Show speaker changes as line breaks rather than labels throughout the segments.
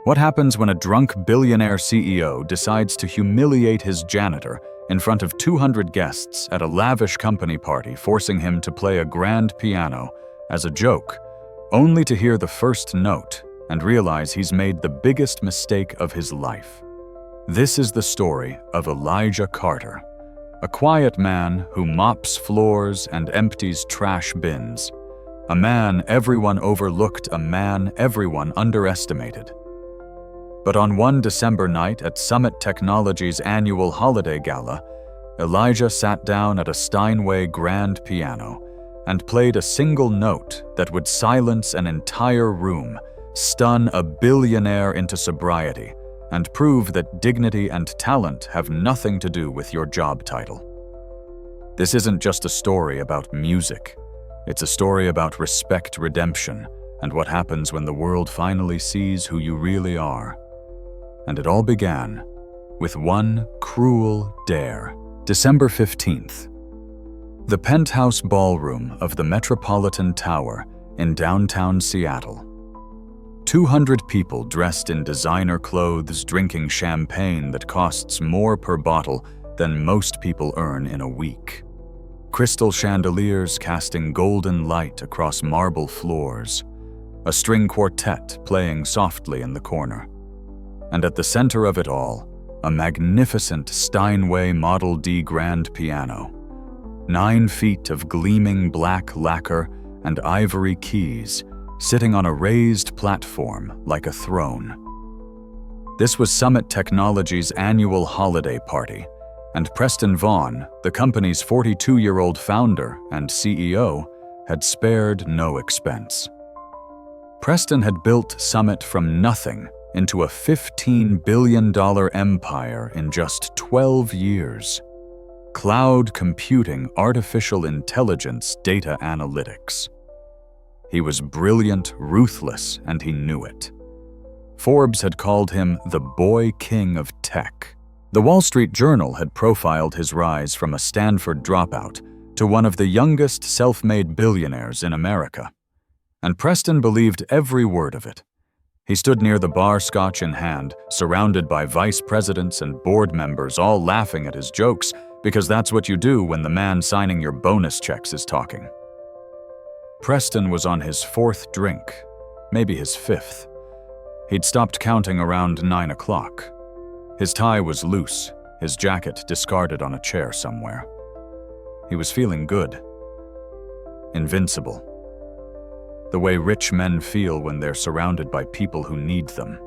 What happens when a drunk billionaire CEO decides to humiliate his janitor in front of 200 guests at a lavish company party, forcing him to play a grand piano as a joke, only to hear the first note and realize he's made the biggest mistake of his life? This is the story of Elijah Carter, a quiet man who mops floors and empties trash bins. A man everyone overlooked, a man everyone underestimated. But on one December night at Summit Technologies' annual holiday gala, Elijah sat down at a Steinway grand piano and played a single note that would silence an entire room, stun a billionaire into sobriety, and prove that dignity and talent have nothing to do with your job title. This isn't just a story about music. It's a story about respect, redemption, and what happens when the world finally sees who you really are. And it all began with one cruel dare. December 15th. The penthouse ballroom of the Metropolitan Tower in downtown Seattle. 200 people dressed in designer clothes, drinking champagne that costs more per bottle than most people earn in a week. Crystal chandeliers casting golden light across marble floors. A string quartet playing softly in the corner. And at the center of it all, a magnificent Steinway Model D grand piano. 9 feet of gleaming black lacquer and ivory keys, sitting on a raised platform like a throne. This was Summit Technologies' annual holiday party, and Preston Vaughn, the company's 42-year-old founder and CEO, had spared no expense. Preston had built Summit from nothing into a $15 billion empire in just 12 years. Cloud computing, artificial intelligence, data analytics. He was brilliant, ruthless, and he knew it. Forbes had called him the boy king of tech. The Wall Street Journal had profiled his rise from a Stanford dropout to one of the youngest self-made billionaires in America. And Preston believed every word of it. He stood near the bar, scotch in hand, surrounded by vice presidents and board members, all laughing at his jokes, because that's what you do when the man signing your bonus checks is talking. Preston was on his 4th drink, maybe his 5th. He'd stopped counting around 9 o'clock. His tie was loose, his jacket discarded on a chair somewhere. He was feeling good. Invincible. The way rich men feel when they're surrounded by people who need them.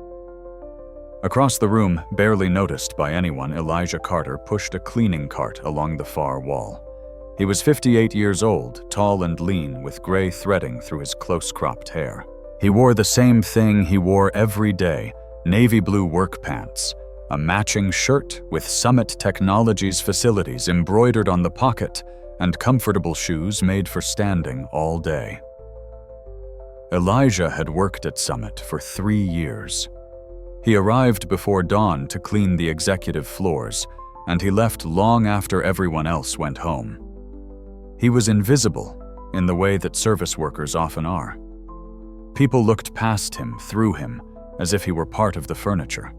Across the room, barely noticed by anyone, Elijah Carter pushed a cleaning cart along the far wall. He was 58 years old, tall and lean, with gray threading through his close-cropped hair. He wore the same thing he wore every day, navy blue work pants, a matching shirt with Summit Technologies facilities embroidered on the pocket, and comfortable shoes made for standing all day. Elijah had worked at Summit for 3 years. He arrived before dawn to clean the executive floors, and he left long after everyone else went home. He was invisible in the way that service workers often are. People looked past him, through him, as if he were part of the furniture.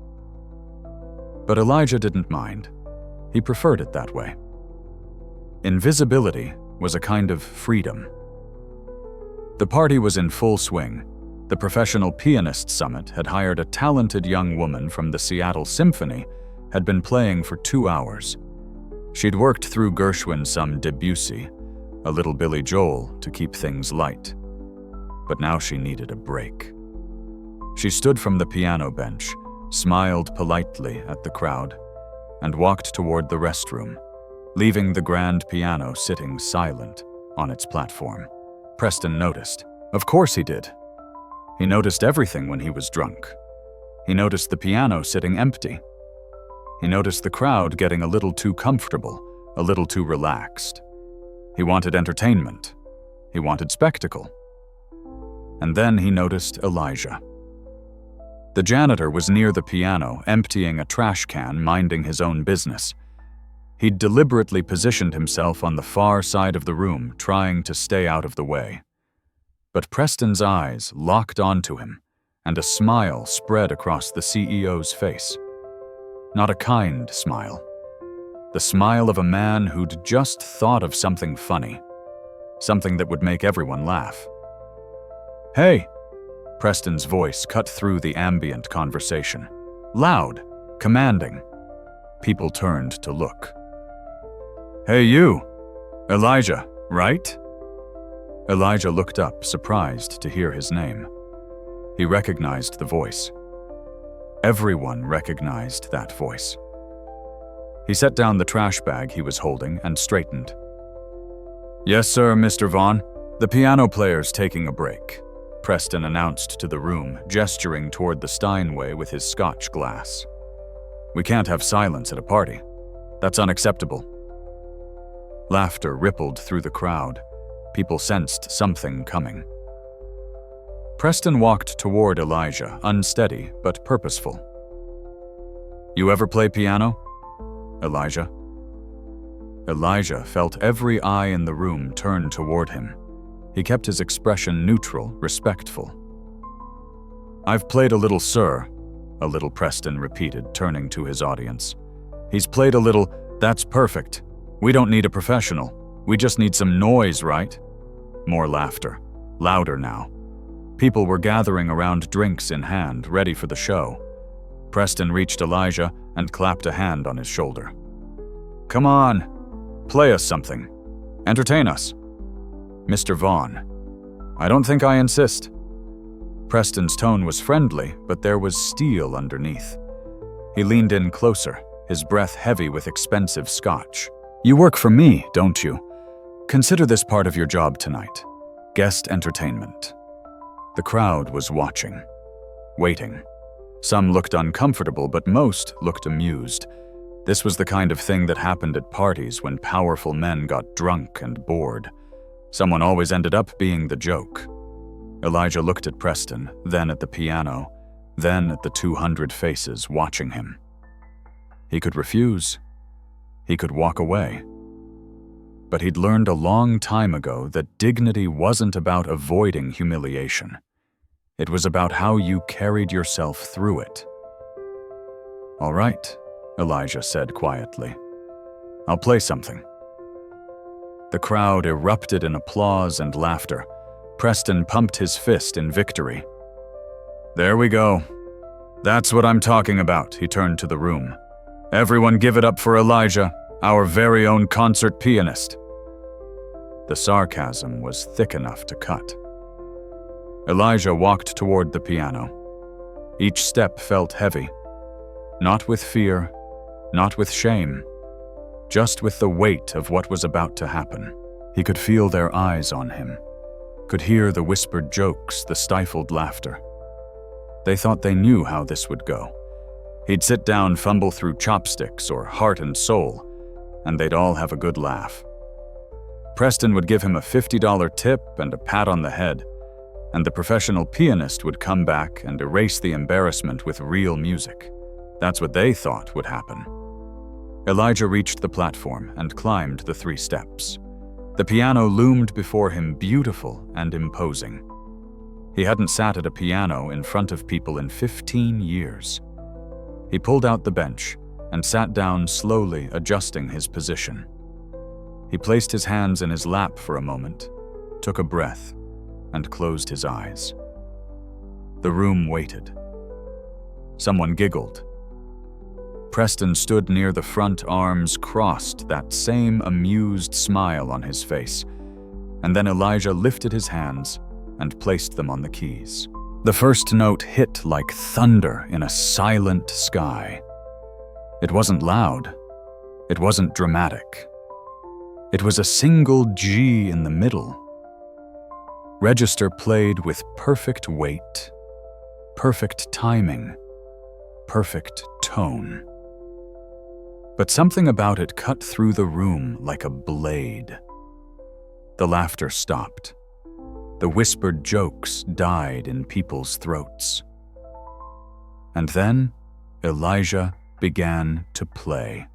But Elijah didn't mind. He preferred it that way. Invisibility was a kind of freedom. The party was in full swing. The Professional Pianist Summit had hired a talented young woman from the Seattle Symphony, had been playing for 2 hours. She'd worked through Gershwin, some Debussy, a little Billy Joel to keep things light. But now she needed a break. She stood from the piano bench, smiled politely at the crowd, and walked toward the restroom, leaving the grand piano sitting silent on its platform. Preston noticed. Of course he did. He noticed everything when he was drunk. He noticed the piano sitting empty. He noticed the crowd getting a little too comfortable, a little too relaxed. He wanted entertainment. He wanted spectacle. And then he noticed Elijah. The janitor was near the piano, emptying a trash can, minding his own business. He'd deliberately positioned himself on the far side of the room, trying to stay out of the way. But Preston's eyes locked onto him, and a smile spread across the CEO's face. Not a kind smile. The smile of a man who'd just thought of something funny, something that would make everyone laugh. "Hey!" Preston's voice cut through the ambient conversation. Loud, commanding. People turned to look. "Hey you! Elijah, right?" Elijah looked up, surprised to hear his name. He recognized the voice. Everyone recognized that voice. He set down the trash bag he was holding and straightened. "Yes, sir, Mr. Vaughn. The piano player's taking a break," Preston announced to the room, gesturing toward the Steinway with his scotch glass. "We can't have silence at a party. That's unacceptable." Laughter rippled through the crowd. People sensed something coming. Preston walked toward Elijah, unsteady but purposeful. "You ever play piano, Elijah?" Elijah felt every eye in the room turn toward him. He kept his expression neutral, respectful. "I've played a little, sir," a little Preston repeated, turning to his audience. "He's played a little, that's perfect. We don't need a professional. We just need some noise, right?" More laughter, louder now. People were gathering around, drinks in hand, ready for the show. Preston reached Elijah and clapped a hand on his shoulder. "Come on, play us something. Entertain us." "Mr. Vaughn, I don't think I insist." Preston's tone was friendly, but there was steel underneath. He leaned in closer, his breath heavy with expensive scotch. "You work for me, don't you? Consider this part of your job tonight. Guest entertainment." The crowd was watching, waiting. Some looked uncomfortable, but most looked amused. This was the kind of thing that happened at parties when powerful men got drunk and bored. Someone always ended up being the joke. Elijah looked at Preston, then at the piano, then at the 200 faces watching him. He could refuse. He could walk away. But he'd learned a long time ago that dignity wasn't about avoiding humiliation. It was about how you carried yourself through it. "All right," Elijah said quietly. "I'll play something." The crowd erupted in applause and laughter. Preston pumped his fist in victory. "There we go. That's what I'm talking about," he turned to the room. "Everyone give it up for Elijah, our very own concert pianist." The sarcasm was thick enough to cut. Elijah walked toward the piano. Each step felt heavy. Not with fear, not with shame, just with the weight of what was about to happen. He could feel their eyes on him, could hear the whispered jokes, the stifled laughter. They thought they knew how this would go. He'd sit down, fumble through chopsticks or heart and soul, and they'd all have a good laugh. Preston would give him a $50 tip and a pat on the head, and the professional pianist would come back and erase the embarrassment with real music. That's what they thought would happen. Elijah reached the platform and climbed the 3 steps. The piano loomed before him, beautiful and imposing. He hadn't sat at a piano in front of people in 15 years. He pulled out the bench and sat down, slowly adjusting his position. He placed his hands in his lap for a moment, took a breath, and closed his eyes. The room waited. Someone giggled. Preston stood near the front, arms crossed, that same amused smile on his face, and then Elijah lifted his hands and placed them on the keys. The first note hit like thunder in a silent sky. It wasn't loud. It wasn't dramatic. It was a single G in the middle. Register played with perfect weight, perfect timing, perfect tone. But something about it cut through the room like a blade. The laughter stopped. The whispered jokes died in people's throats. And then Elijah began to play.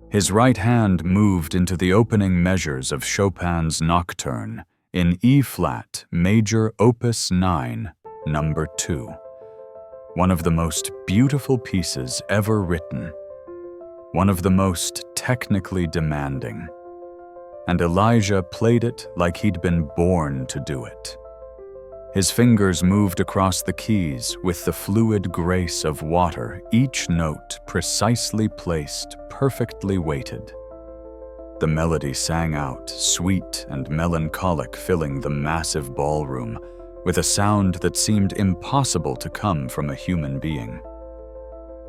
His right hand moved into the opening measures of Chopin's Nocturne in E-flat, major opus 9, number 2. One of the most beautiful pieces ever written. One of the most technically demanding. And Elijah played it like he'd been born to do it. His fingers moved across the keys with the fluid grace of water, each note precisely placed, perfectly weighted. The melody sang out, sweet and melancholic, filling the massive ballroom, with a sound that seemed impossible to come from a human being.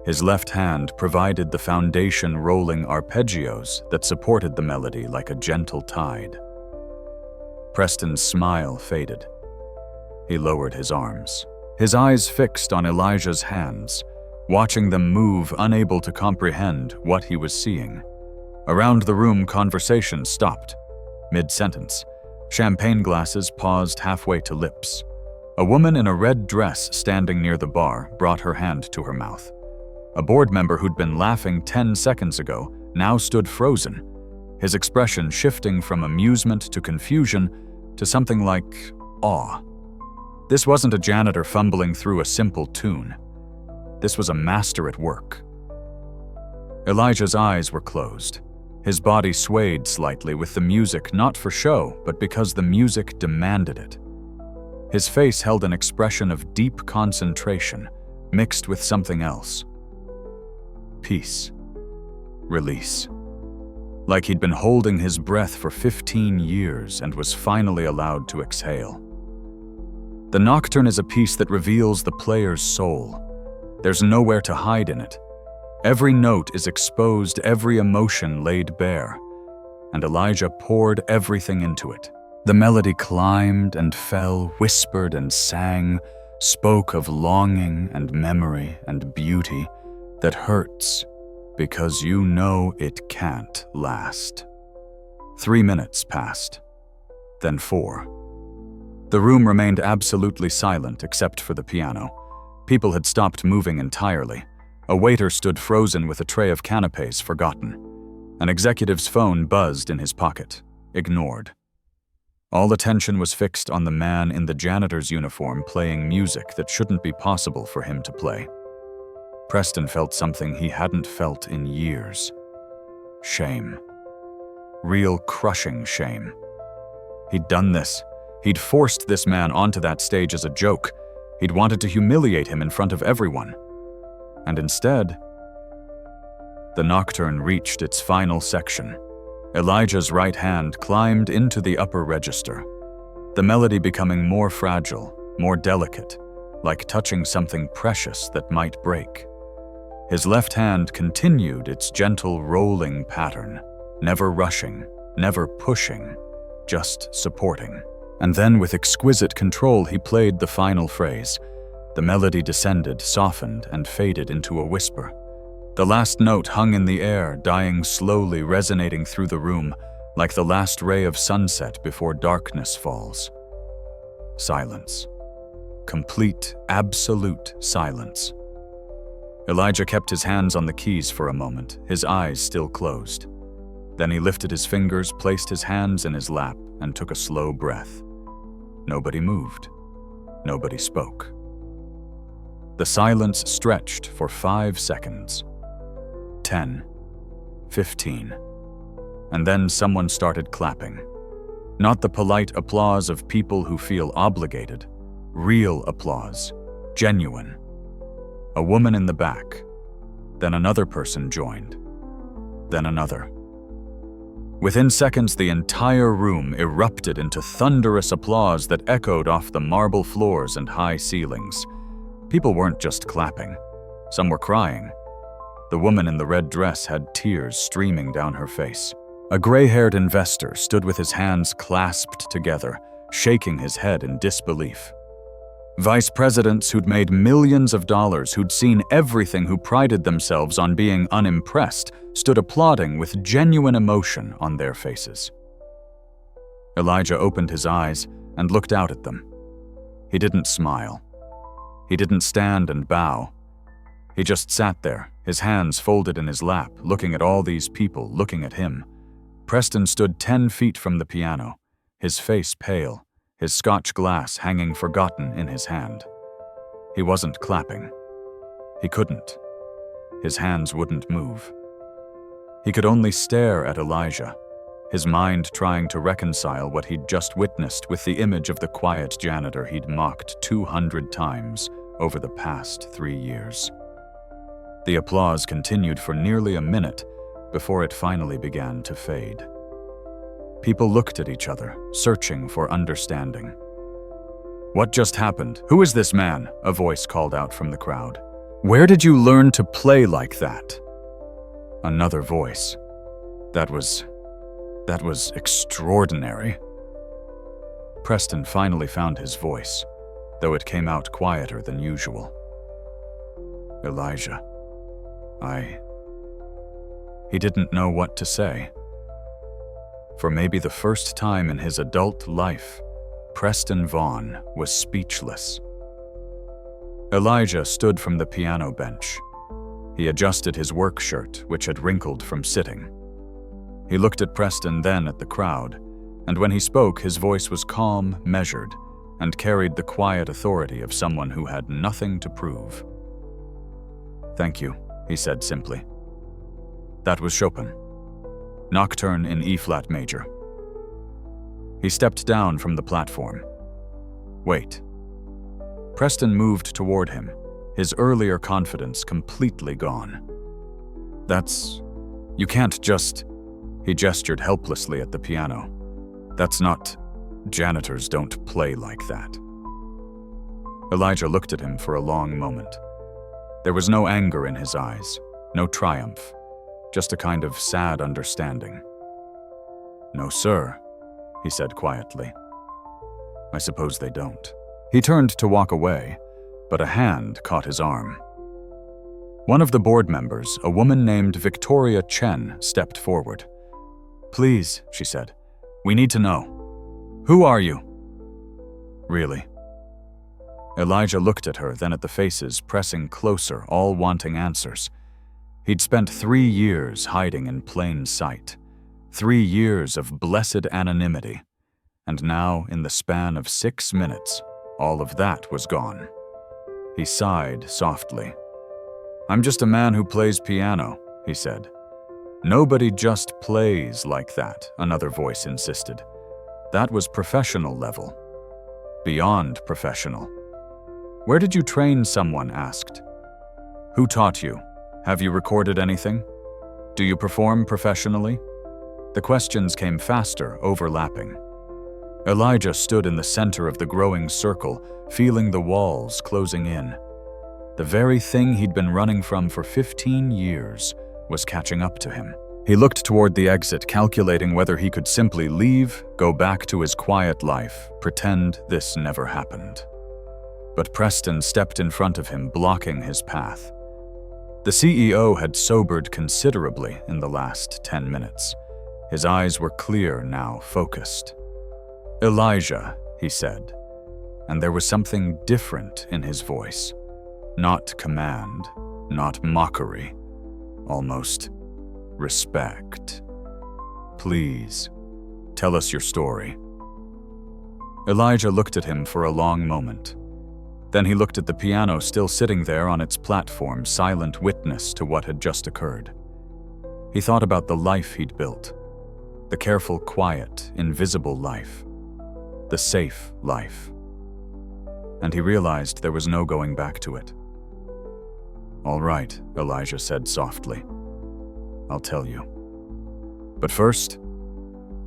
His left hand provided the foundation rolling arpeggios that supported the melody like a gentle tide. Preston's smile faded. He lowered his arms, his eyes fixed on Elijah's hands, watching them move, unable to comprehend what he was seeing. Around the room, conversation stopped, mid-sentence. Champagne glasses paused halfway to lips. A woman in a red dress standing near the bar brought her hand to her mouth. A board member who'd been laughing 10 seconds ago now stood frozen, his expression shifting from amusement to confusion to something like awe. This wasn't a janitor fumbling through a simple tune. This was a master at work. Elijah's eyes were closed. His body swayed slightly with the music, not for show, but because the music demanded it. His face held an expression of deep concentration, mixed with something else. Peace. Release. Like he'd been holding his breath for 15 years and was finally allowed to exhale. The Nocturne is a piece that reveals the player's soul. There's nowhere to hide in it. Every note is exposed, every emotion laid bare, and Elijah poured everything into it. The melody climbed and fell, whispered and sang, spoke of longing and memory and beauty that hurts because you know it can't last. 3 minutes passed, then 4. The room remained absolutely silent except for the piano. People had stopped moving entirely. A waiter stood frozen with a tray of canapés forgotten. An executive's phone buzzed in his pocket, ignored. All attention was fixed on the man in the janitor's uniform playing music that shouldn't be possible for him to play. Preston felt something he hadn't felt in years. Shame. Real crushing shame. He'd done this. He'd forced this man onto that stage as a joke. He'd wanted to humiliate him in front of everyone. And instead, the Nocturne reached its final section. Elijah's right hand climbed into the upper register, the melody becoming more fragile, more delicate, like touching something precious that might break. His left hand continued its gentle rolling pattern, never rushing, never pushing, just supporting. And then with exquisite control he played the final phrase. The melody descended, softened, and faded into a whisper. The last note hung in the air, dying slowly, resonating through the room, like the last ray of sunset before darkness falls. Silence. Complete, absolute silence. Elijah kept his hands on the keys for a moment, his eyes still closed. Then he lifted his fingers, placed his hands in his lap, and took a slow breath. Nobody moved. Nobody spoke. The silence stretched for 5 seconds. 10. 15. And then someone started clapping. Not the polite applause of people who feel obligated. Real applause. Genuine. A woman in the back. Then another person joined. Then another. Within seconds, the entire room erupted into thunderous applause that echoed off the marble floors and high ceilings. People weren't just clapping. Some were crying. The woman in the red dress had tears streaming down her face. A gray-haired investor stood with his hands clasped together, shaking his head in disbelief. Vice presidents who'd made millions of dollars, who'd seen everything, who prided themselves on being unimpressed, stood applauding with genuine emotion on their faces. Elijah opened his eyes and looked out at them. He didn't smile. He didn't stand and bow. He just sat there, his hands folded in his lap, looking at all these people, looking at him. Preston stood 10 feet from the piano, his face pale, his Scotch glass hanging forgotten in his hand. He wasn't clapping. He couldn't. His hands wouldn't move. He could only stare at Elijah, his mind trying to reconcile what he'd just witnessed with the image of the quiet janitor he'd mocked 200 times over the past 3 years. The applause continued for nearly a minute before it finally began to fade. People looked at each other, searching for understanding. "What just happened? Who is this man?" a voice called out from the crowd. "Where did you learn to play like that?" Another voice. That was extraordinary. Preston finally found his voice, though it came out quieter than usual. "Elijah, He didn't know what to say. For maybe the first time in his adult life, Preston Vaughn was speechless. Elijah stood from the piano bench. He adjusted his work shirt, which had wrinkled from sitting. He looked at Preston, then at the crowd, and when he spoke, his voice was calm, measured, and carried the quiet authority of someone who had nothing to prove. "Thank you," he said simply. That was Chopin. Nocturne in E-flat major. He stepped down from the platform. "Wait." Preston moved toward him, his earlier confidence completely gone. You can't just..." He gestured helplessly at the piano. "That's not... Janitors don't play like that." Elijah looked at him for a long moment. There was no anger in his eyes, no triumph, just a kind of sad understanding. "No, sir," he said quietly. "I suppose they don't." He turned to walk away, but a hand caught his arm. One of the board members, a woman named Victoria Chen, stepped forward. "Please," she said, "we need to know. Who are you?" "Really?" Elijah looked at her, then at the faces pressing closer, all wanting answers. He'd spent 3 years hiding in plain sight, 3 years of blessed anonymity, and now, in the span of 6 minutes, all of that was gone. He sighed softly. "I'm just a man who plays piano," he said. "Nobody just plays like that," another voice insisted. "That was professional level. Beyond professional." "Where did you train?" someone asked. "Who taught you? Have you recorded anything? Do you perform professionally?" The questions came faster, overlapping. Elijah stood in the center of the growing circle, feeling the walls closing in. The very thing he'd been running from for 15 years was catching up to him. He looked toward the exit, calculating whether he could simply leave, go back to his quiet life, pretend this never happened. But Preston stepped in front of him, blocking his path. The CEO had sobered considerably in the last 10 minutes. His eyes were clear now, focused. "Elijah," he said, and there was something different in his voice. Not command, not mockery, almost respect. "Please, tell us your story." Elijah looked at him for a long moment. Then he looked at the piano still sitting there on its platform, silent witness to what had just occurred. He thought about the life he'd built, the careful, quiet, invisible life, the safe life. And he realized there was no going back to it. "All right," Elijah said softly. "I'll tell you. But first,"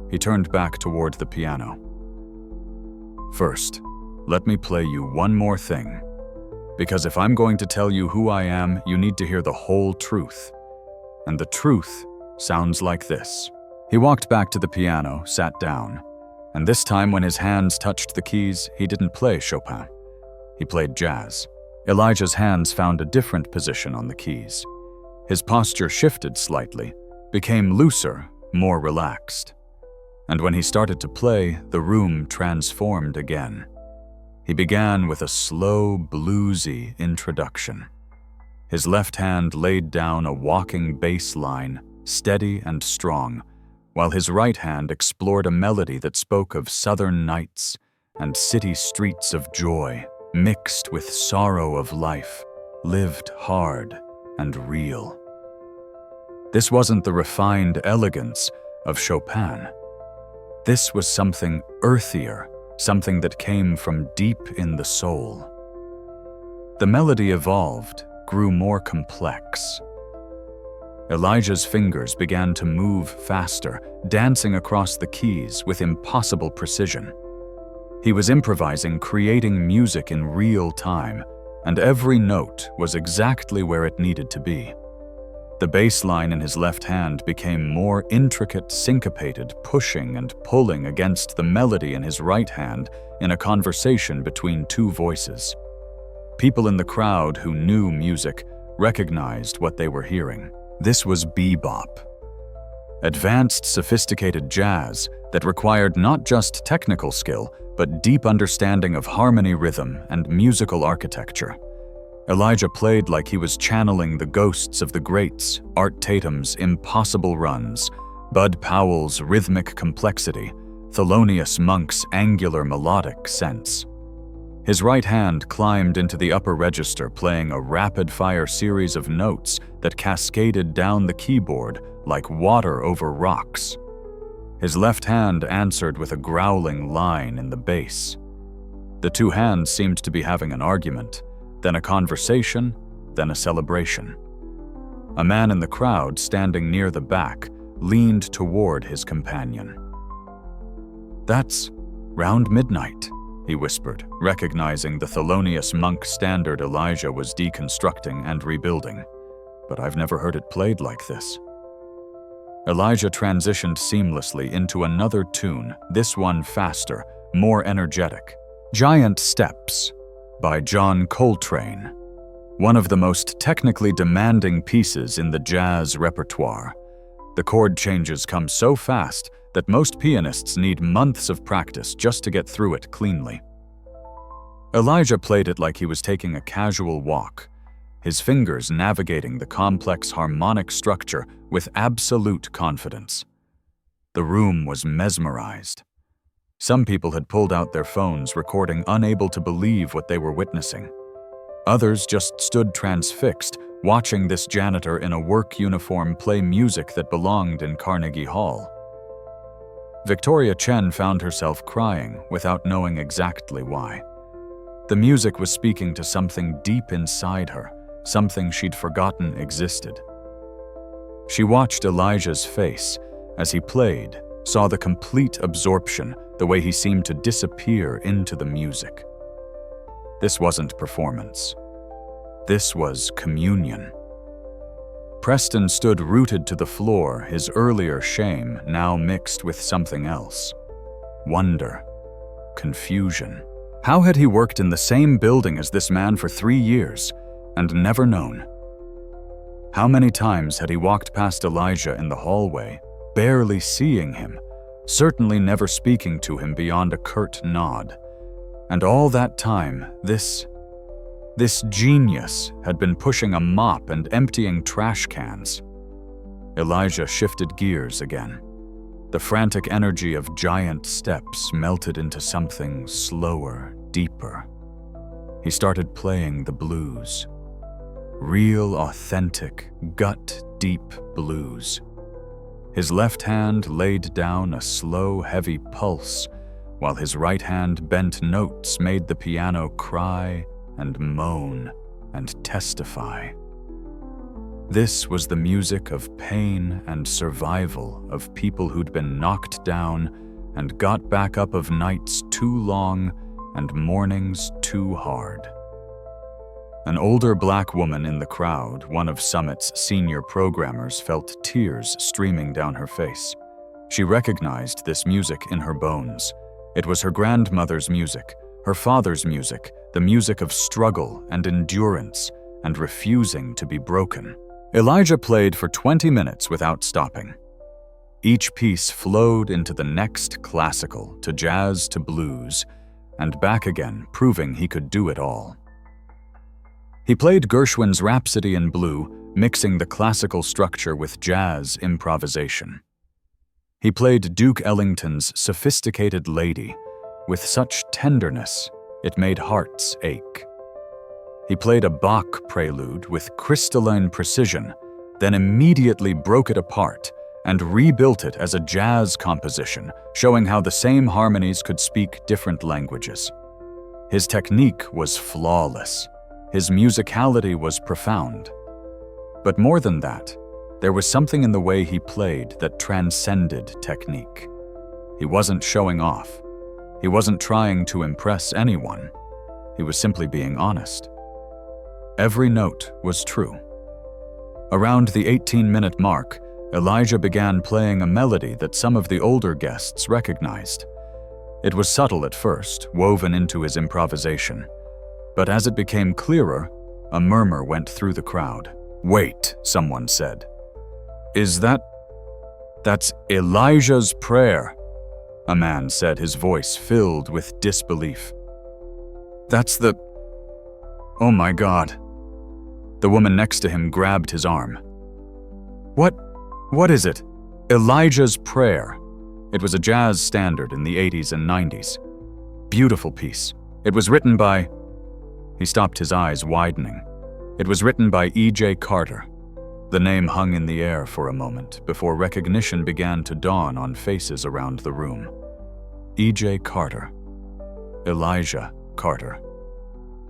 he turned back toward the piano. "First, let me play you one more thing. Because if I'm going to tell you who I am, you need to hear the whole truth. And the truth sounds like this." He walked back to the piano, sat down, and this time when his hands touched the keys, he didn't play Chopin. He played jazz. Elijah's hands found a different position on the keys. His posture shifted slightly, became looser, more relaxed. And when he started to play, the room transformed again. He began with a slow, bluesy introduction. His left hand laid down a walking bass line, steady and strong, while his right hand explored a melody that spoke of southern nights and city streets of joy, mixed with sorrow of life, lived hard and real. This wasn't the refined elegance of Chopin. This was something earthier, something that came from deep in the soul. The melody evolved, grew more complex. Elijah's fingers began to move faster, dancing across the keys with impossible precision. He was improvising, creating music in real time, and every note was exactly where it needed to be. The bass line in his left hand became more intricate, syncopated, pushing and pulling against the melody in his right hand in a conversation between two voices. People in the crowd who knew music recognized what they were hearing. This was bebop. Advanced, sophisticated jazz that required not just technical skill, but deep understanding of harmony, rhythm, and musical architecture. Elijah played like he was channeling the ghosts of the greats, Art Tatum's impossible runs, Bud Powell's rhythmic complexity, Thelonious Monk's angular melodic sense. His right hand climbed into the upper register, playing a rapid-fire series of notes that cascaded down the keyboard like water over rocks. His left hand answered with a growling line in the bass. The two hands seemed to be having an argument, then a conversation, then a celebration. A man in the crowd, standing near the back, leaned toward his companion. "That's round midnight," he whispered, recognizing the Thelonious Monk standard Elijah was deconstructing and rebuilding. "But I've never heard it played like this." Elijah transitioned seamlessly into another tune, this one faster, more energetic. Giant Steps by John Coltrane, one of the most technically demanding pieces in the jazz repertoire. The chord changes come so fast that most pianists need months of practice just to get through it cleanly. Elijah played it like he was taking a casual walk, his fingers navigating the complex harmonic structure with absolute confidence. The room was mesmerized. Some people had pulled out their phones, recording, unable to believe what they were witnessing. Others just stood transfixed, watching this janitor in a work uniform play music that belonged in Carnegie Hall. Victoria Chen found herself crying without knowing exactly why. The music was speaking to something deep inside her, something she'd forgotten existed. She watched Elijah's face as he played, saw the complete absorption, the way he seemed to disappear into the music. This wasn't performance. This was communion. Preston stood rooted to the floor, his earlier shame now mixed with something else. Wonder. Confusion. How had he worked in the same building as this man for 3 years and never known? How many times had he walked past Elijah in the hallway, barely seeing him, certainly never speaking to him beyond a curt nod? And all that time, this genius had been pushing a mop and emptying trash cans. Elijah shifted gears again. The frantic energy of giant steps melted into something slower, deeper. He started playing the blues. Real, authentic, gut-deep blues. His left hand laid down a slow, heavy pulse, while his right hand bent notes made the piano cry and moan and testify. This was the music of pain and survival, of people who'd been knocked down and got back up, of nights too long and mornings too hard. An older black woman in the crowd, one of Summit's senior programmers, felt tears streaming down her face. She recognized this music in her bones. It was her grandmother's music, her father's music, the music of struggle and endurance and refusing to be broken. Elijah played for 20 minutes without stopping. Each piece flowed into the next, classical to jazz to blues, and back again, proving he could do it all. He played Gershwin's Rhapsody in Blue, mixing the classical structure with jazz improvisation. He played Duke Ellington's Sophisticated Lady with such tenderness it made hearts ache. He played a Bach prelude with crystalline precision, then immediately broke it apart and rebuilt it as a jazz composition, showing how the same harmonies could speak different languages. His technique was flawless. His musicality was profound. But more than that, there was something in the way he played that transcended technique. He wasn't showing off. He wasn't trying to impress anyone. He was simply being honest. Every note was true. Around the 18-minute mark, Elijah began playing a melody that some of the older guests recognized. It was subtle at first, woven into his improvisation. But as it became clearer, a murmur went through the crowd. "Wait," someone said. That's Elijah's prayer," a man said, his voice filled with disbelief. Oh my God." The woman next to him grabbed his arm. What is it?" "Elijah's Prayer." It was a jazz standard in the 80s and 90s. Beautiful piece. It was written by... He stopped, his eyes widening. It was written by E.J. Carter. The name hung in the air for a moment before recognition began to dawn on faces around the room. E.J. Carter. Elijah Carter.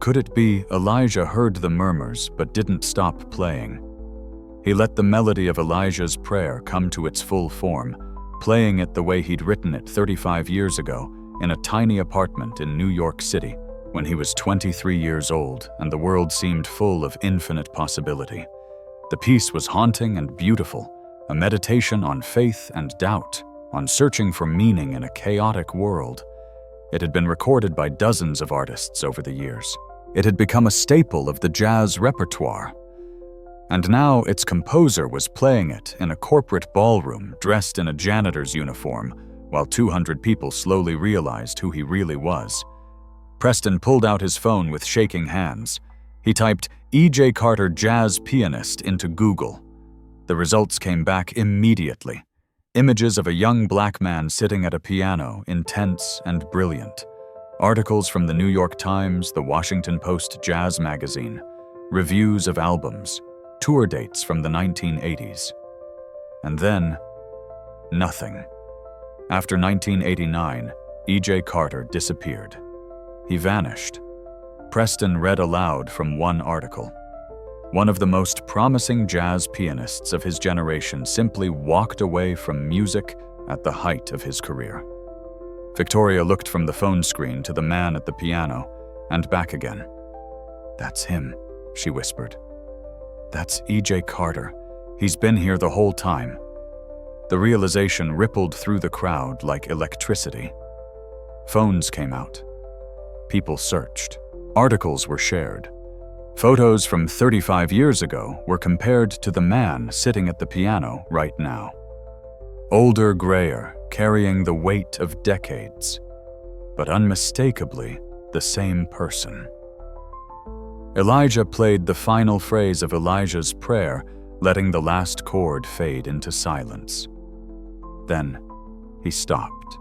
Could it be Elijah heard the murmurs but didn't stop playing? He let the melody of Elijah's prayer come to its full form, playing it the way he'd written it 35 years ago in a tiny apartment in New York City when he was 23 years old and the world seemed full of infinite possibility. The piece was haunting and beautiful, a meditation on faith and doubt, on searching for meaning in a chaotic world. It had been recorded by dozens of artists over the years. It had become a staple of the jazz repertoire. And now its composer was playing it in a corporate ballroom dressed in a janitor's uniform, while 200 people slowly realized who he really was. Preston pulled out his phone with shaking hands. He typed E.J. Carter jazz pianist into Google. The results came back immediately. Images of a young black man sitting at a piano, intense and brilliant. Articles from the New York Times, the Washington Post Jazz Magazine. Reviews of albums. Tour dates from the 1980s. And then, nothing. After 1989, E.J. Carter disappeared. He vanished. Preston read aloud from one article. One of the most promising jazz pianists of his generation simply walked away from music at the height of his career. Victoria looked from the phone screen to the man at the piano and back again. "That's him," she whispered. "That's E.J. Carter. He's been here the whole time." The realization rippled through the crowd like electricity. Phones came out. People searched. Articles were shared. Photos from 35 years ago were compared to the man sitting at the piano right now. Older, grayer, carrying the weight of decades, but unmistakably the same person. Elijah played the final phrase of Elijah's prayer, letting the last chord fade into silence. Then he stopped.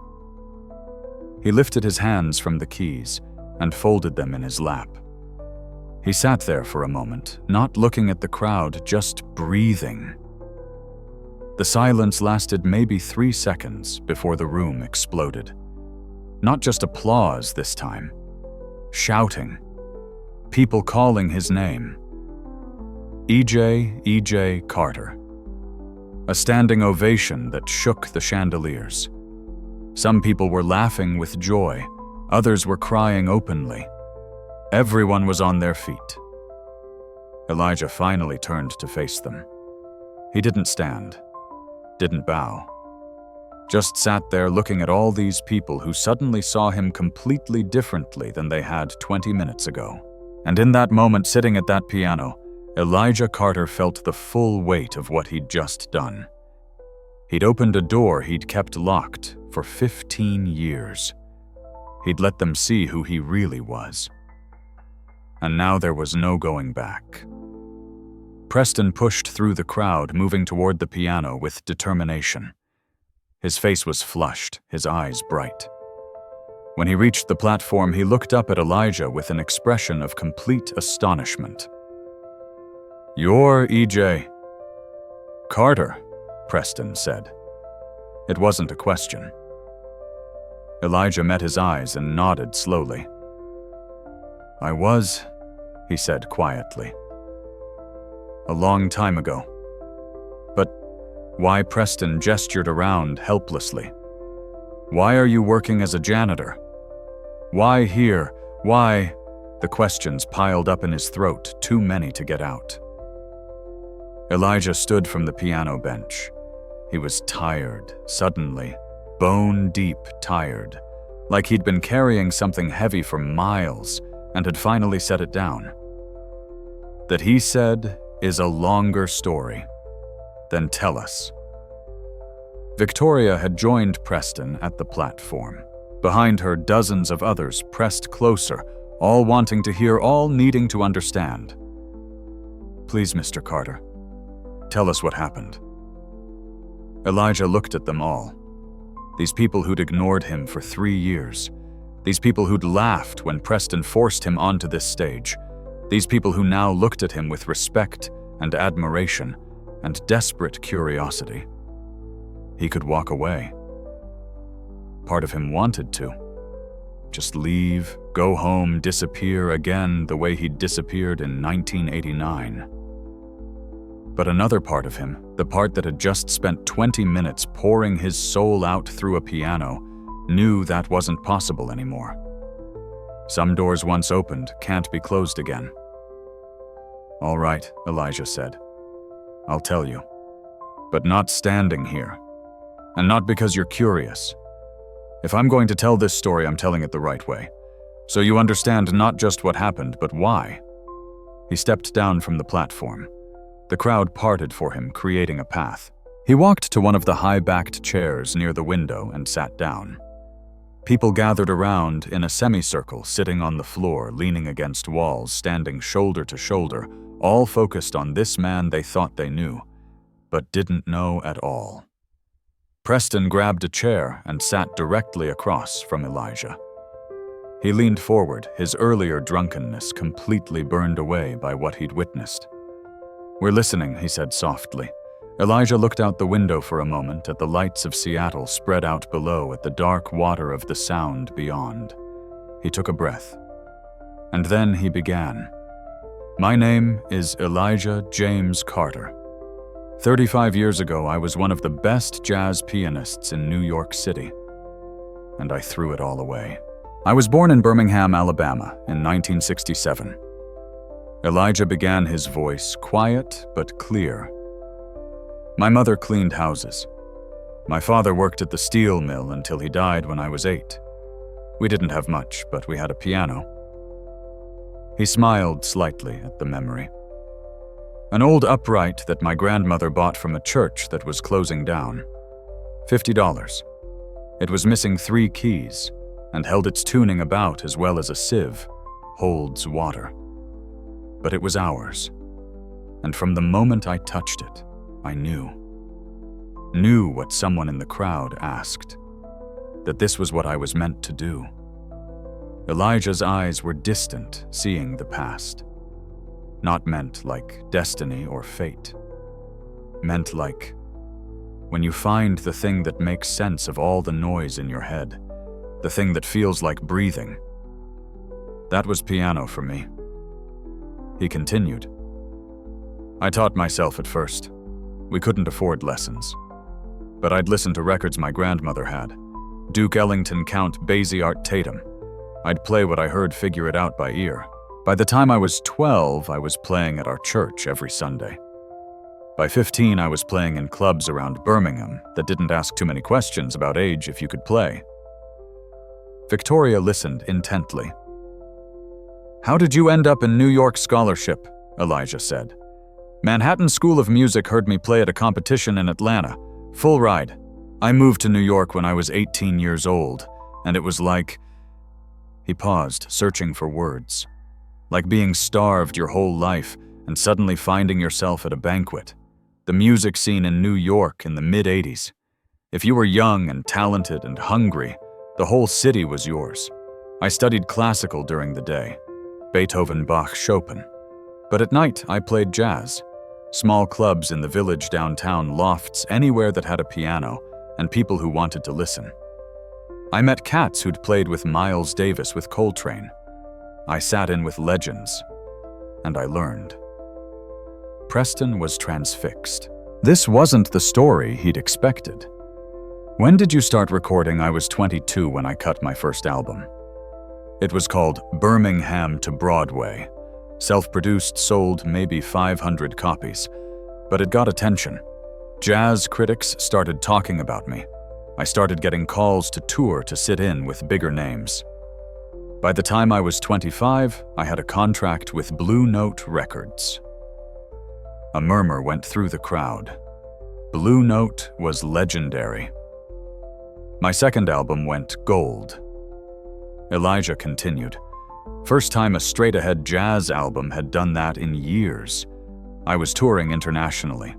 He lifted his hands from the keys and folded them in his lap. He sat there for a moment, not looking at the crowd, just breathing. The silence lasted maybe 3 seconds before the room exploded. Not just applause this time. Shouting. People calling his name. E.J. Carter. A standing ovation that shook the chandeliers. Some people were laughing with joy. Others were crying openly. Everyone was on their feet. Elijah finally turned to face them. He didn't stand, didn't bow. Just sat there looking at all these people who suddenly saw him completely differently than they had 20 minutes ago. And in that moment, sitting at that piano, Elijah Carter felt the full weight of what he'd just done. He'd opened a door he'd kept locked for 15 years. He'd let them see who he really was. And now there was no going back. Preston pushed through the crowd, moving toward the piano with determination. His face was flushed, his eyes bright. When he reached the platform, he looked up at Elijah with an expression of complete astonishment. "You're E.J. Carter," Preston said. It wasn't a question. Elijah met his eyes and nodded slowly. "I was," he said quietly. "A long time ago." "But why?" Preston gestured around helplessly. "Why are you working as a janitor? Why here? Why?" The questions piled up in his throat, too many to get out. Elijah stood from the piano bench. He was tired, suddenly, bone-deep tired, like he'd been carrying something heavy for miles and had finally set it down. That he said is a longer story. Then tell us. Victoria had joined Preston at the platform. Behind her, dozens of others pressed closer, all wanting to hear, all needing to understand. "Please, Mr. Carter, tell us what happened." Elijah looked at them all. These people who'd ignored him for 3 years. These people who'd laughed when Preston forced him onto this stage. These people who now looked at him with respect and admiration and desperate curiosity. He could walk away. Part of him wanted to. Just leave, go home, disappear again the way he'd disappeared in 1989. But another part of him, the part that had just spent 20 minutes pouring his soul out through a piano, knew that wasn't possible anymore. Some doors once opened can't be closed again. "All right," Elijah said. "I'll tell you. But not standing here. And not because you're curious. If I'm going to tell this story, I'm telling it the right way. So you understand not just what happened, but why." He stepped down from the platform. The crowd parted for him, creating a path. He walked to one of the high-backed chairs near the window and sat down. People gathered around in a semicircle, sitting on the floor, leaning against walls, standing shoulder to shoulder, all focused on this man they thought they knew, but didn't know at all. Preston grabbed a chair and sat directly across from Elijah. He leaned forward, his earlier drunkenness completely burned away by what he'd witnessed. "We're listening," he said softly. Elijah looked out the window for a moment at the lights of Seattle spread out below, at the dark water of the Sound beyond. He took a breath. And then he began. "My name is Elijah James Carter. 35 years ago, I was one of the best jazz pianists in New York City. And I threw it all away. I was born in Birmingham, Alabama, in 1967. Elijah began, his voice quiet but clear. "My mother cleaned houses. My father worked at the steel mill until he died when I was 8. We didn't have much, but we had a piano." He smiled slightly at the memory. "An old upright that my grandmother bought from a church that was closing down. $50. It was missing 3 keys and held its tuning about as well as a sieve holds water. But it was ours. And from the moment I touched it, I knew what someone in the crowd asked, that this was what I was meant to do." Elijah's eyes were distant, seeing the past. Not meant like destiny or fate. Meant like when you find the thing that makes sense of all the noise in your head, the thing that feels like breathing. That was piano for me. He continued. "I taught myself at first. We couldn't afford lessons. But I'd listen to records my grandmother had. Duke Ellington, Count Basie, Art Tatum. I'd play what I heard, figure it out by ear. By the time I was 12, I was playing at our church every Sunday. By 15, I was playing in clubs around Birmingham that didn't ask too many questions about age if you could play." Victoria listened intently. "How did you end up in New York scholarship?" Elijah said. "Manhattan School of Music heard me play at a competition in Atlanta. Full ride. I moved to New York when I was 18 years old, and it was like..." He paused, searching for words. "Like being starved your whole life and suddenly finding yourself at a banquet. The music scene in New York in the mid-'80s. If you were young and talented and hungry, The whole city was yours. I studied classical during the day, Beethoven, Bach, Chopin. But at night, I played jazz. Small clubs in the village downtown, lofts, anywhere that had a piano, and people who wanted to listen. I met cats who'd played with Miles Davis with Coltrane. I sat in with legends, and I learned. Preston was transfixed. This wasn't the story he'd expected. When did you start recording? I was 22 when I cut my first album. It was called Birmingham to Broadway. Self-produced, sold maybe 500 copies. But it got attention. Jazz critics started talking about me. I started getting calls to tour to sit in with bigger names. By the time I was 25, I had a contract with Blue Note Records. A murmur went through the crowd. Blue Note was legendary. My second album went gold. Elijah continued. First time a straight-ahead jazz album had done that in years. I was touring internationally,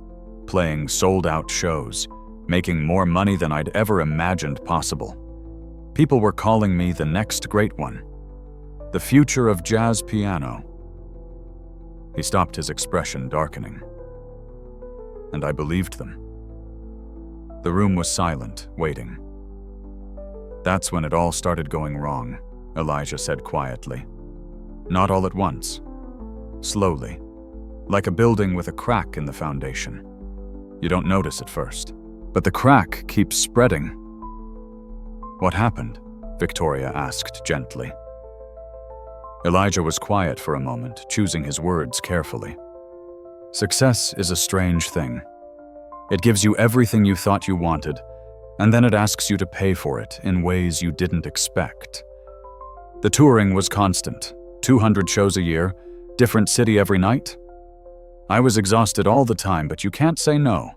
playing sold-out shows, making more money than I'd ever imagined possible. People were calling me the next great one, the future of jazz piano. He stopped, his expression darkening. And I believed them. The room was silent, waiting. That's when it all started going wrong, Elijah said quietly. Not all at once. Slowly. Like a building with a crack in the foundation. You don't notice at first, but the crack keeps spreading. What happened? Victoria asked gently. Elijah was quiet for a moment, choosing his words carefully. Success is a strange thing. It gives you everything you thought you wanted, and then it asks you to pay for it in ways you didn't expect. The touring was constant, 200 shows a year, different city every night. I was exhausted all the time, but you can't say no.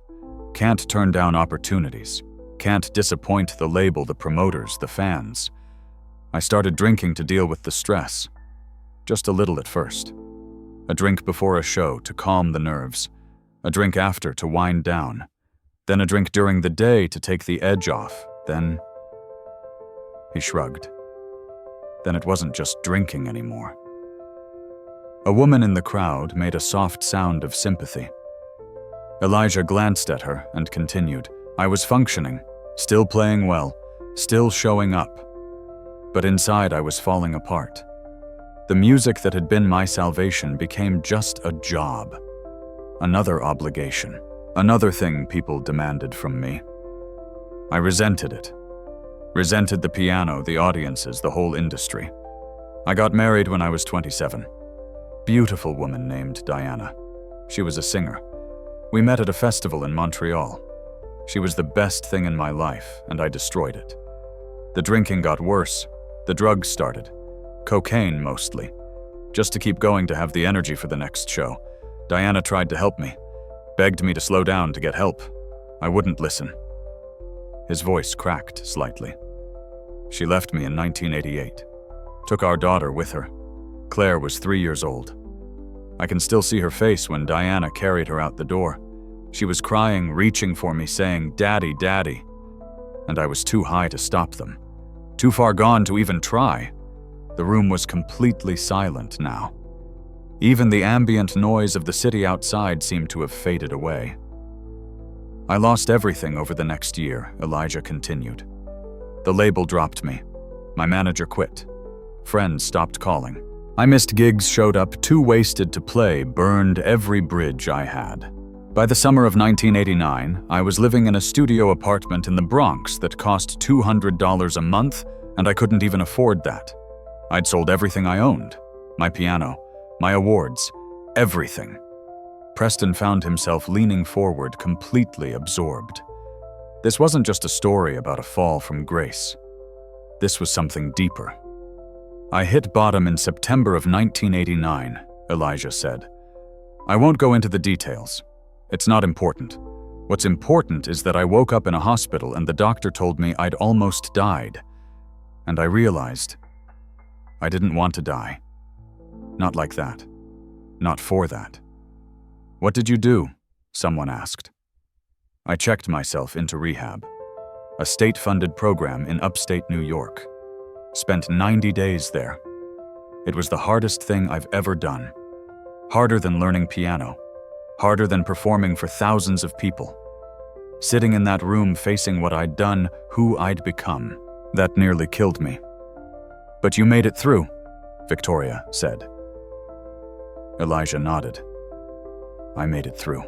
Can't turn down opportunities. Can't disappoint the label, the promoters, the fans. I started drinking to deal with the stress. Just a little at first. A drink before a show to calm the nerves. A drink after to wind down. Then a drink during the day to take the edge off. Then... He shrugged. Then it wasn't just drinking anymore. A woman in the crowd made a soft sound of sympathy. Elijah glanced at her and continued. I was functioning, still playing well, still showing up. But inside I was falling apart. The music that had been my salvation became just a job. Another obligation. Another thing people demanded from me. I resented it. Resented the piano, the audiences, the whole industry. I got married when I was 27. Beautiful woman named Diana. She was a singer. We met at a festival in Montreal. She was the best thing in my life, and I destroyed it. The drinking got worse. The drugs started. Cocaine, mostly. Just to keep going, to have the energy for the next show. Diana tried to help me. Begged me to slow down to get help. I wouldn't listen. His voice cracked slightly. She left me in 1988. Took our daughter with her. Claire was 3 years old. I can still see her face when Diana carried her out the door. She was crying, reaching for me, saying, "Daddy, Daddy." And I was too high to stop them. Too far gone to even try. The room was completely silent now. Even the ambient noise of the city outside seemed to have faded away. I lost everything over the next year, Elijah continued. The label dropped me. My manager quit. Friends stopped calling. I missed gigs, showed up too wasted to play, burned every bridge I had. By the summer of 1989, I was living in a studio apartment in the Bronx that cost $200 a month, and I couldn't even afford that. I'd sold everything I owned. My piano, my awards, everything. Preston found himself leaning forward, completely absorbed. This wasn't just a story about a fall from grace. This was something deeper. I hit bottom in September of 1989, Elijah said. I won't go into the details. It's not important. What's important is that I woke up in a hospital and the doctor told me I'd almost died. And I realized I didn't want to die. Not like that. Not for that. What did you do? Someone asked. I checked myself into rehab. a state-funded program in upstate New York. Spent 90 days there. It was the hardest thing I've ever done. Harder than learning piano. Harder than performing for thousands of people. Sitting in that room facing what I'd done, who I'd become. That nearly killed me. "But you made it through," Victoria said. Elijah nodded. I made it through.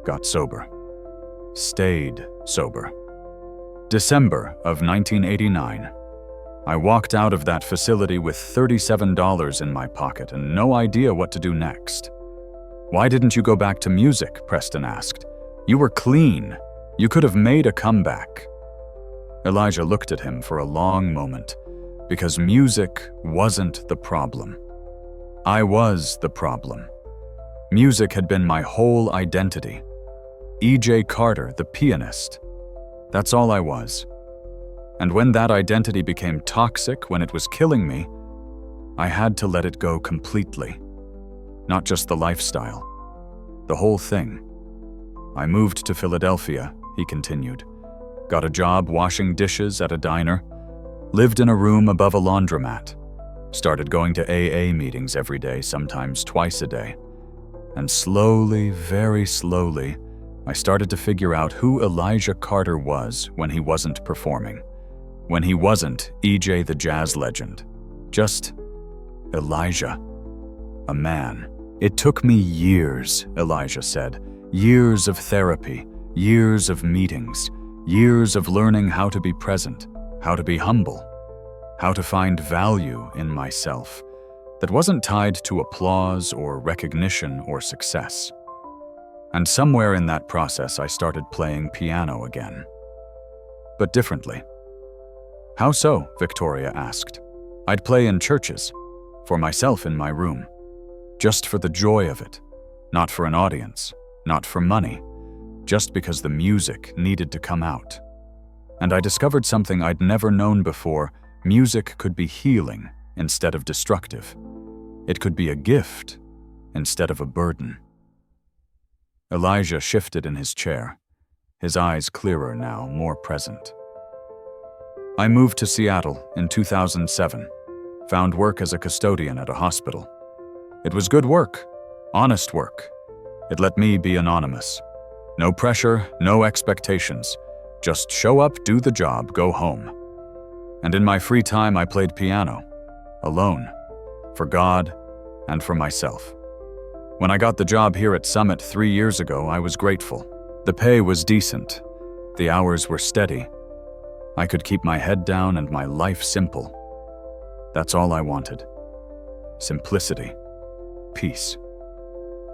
Got sober. Stayed sober. December of 1989. I walked out of that facility with $37 in my pocket and no idea what to do next. "Why didn't you go back to music?" Preston asked. "You were clean. You could have made a comeback." Elijah looked at him for a long moment, because music wasn't the problem. I was the problem. Music had been my whole identity. E.J. Carter, the pianist. That's all I was. And when that identity became toxic, when it was killing me, I had to let it go completely. Not just the lifestyle. The whole thing. I moved to Philadelphia, he continued. Got a job washing dishes at a diner. Lived in a room above a laundromat. Started going to AA meetings every day, sometimes twice a day. And slowly, very slowly, I started to figure out who Elijah Carter was when he wasn't performing. When he wasn't E.J. the jazz legend. Just Elijah. A man. "It took me years," Elijah said. "Years of therapy, years of meetings, years of learning how to be present, how to be humble, how to find value in myself that wasn't tied to applause or recognition or success." And somewhere in that process, I started playing piano again. But differently. "How so?" Victoria asked. "I'd play in churches, for myself in my room, just for the joy of it, not for an audience, not for money, just because the music needed to come out. And I discovered something I'd never known before. Music could be healing instead of destructive. It could be a gift instead of a burden." Elijah shifted in his chair, his eyes clearer now, more present. "I moved to Seattle in 2007, found work as a custodian at a hospital. It was good work, honest work. It let me be anonymous. No pressure, no expectations. Just show up, do the job, go home. And in my free time, I played piano, alone, for God and for myself. When I got the job here at Summit 3 years ago, I was grateful. The pay was decent. The hours were steady. I could keep my head down and my life simple. That's all I wanted. Simplicity. Peace.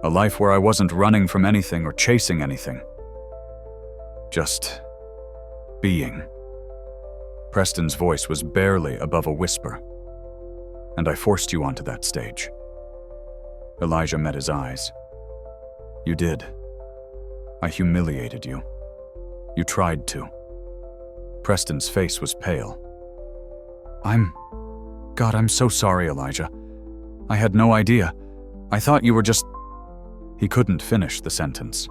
A life where I wasn't running from anything or chasing anything. Just being." Preston's voice was barely above a whisper. "And I forced you onto that stage." Elijah met his eyes. "You did. I humiliated you. You tried to." Preston's face was pale. God, I'm so sorry, Elijah. I had no idea. I thought you were just..." He couldn't finish the sentence.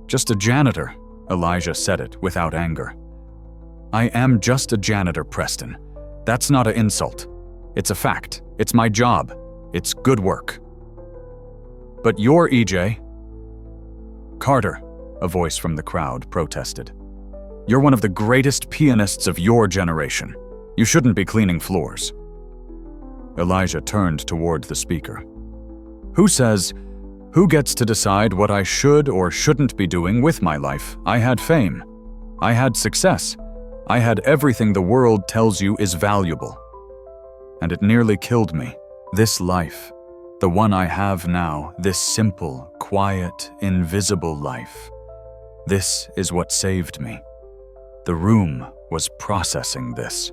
"Just a janitor," Elijah said it without anger. "I am just a janitor, Preston. That's not an insult. It's a fact. It's my job. It's good work." "But you're E.J. Carter," a voice from the crowd protested. "You're one of the greatest pianists of your generation. You shouldn't be cleaning floors." Elijah turned toward the speaker. Who gets to decide what I should or shouldn't be doing with my life? I had fame. I had success. I had everything the world tells you is valuable. And it nearly killed me. This life, the one I have now, this simple, quiet, invisible life. This is what saved me. The room was processing this,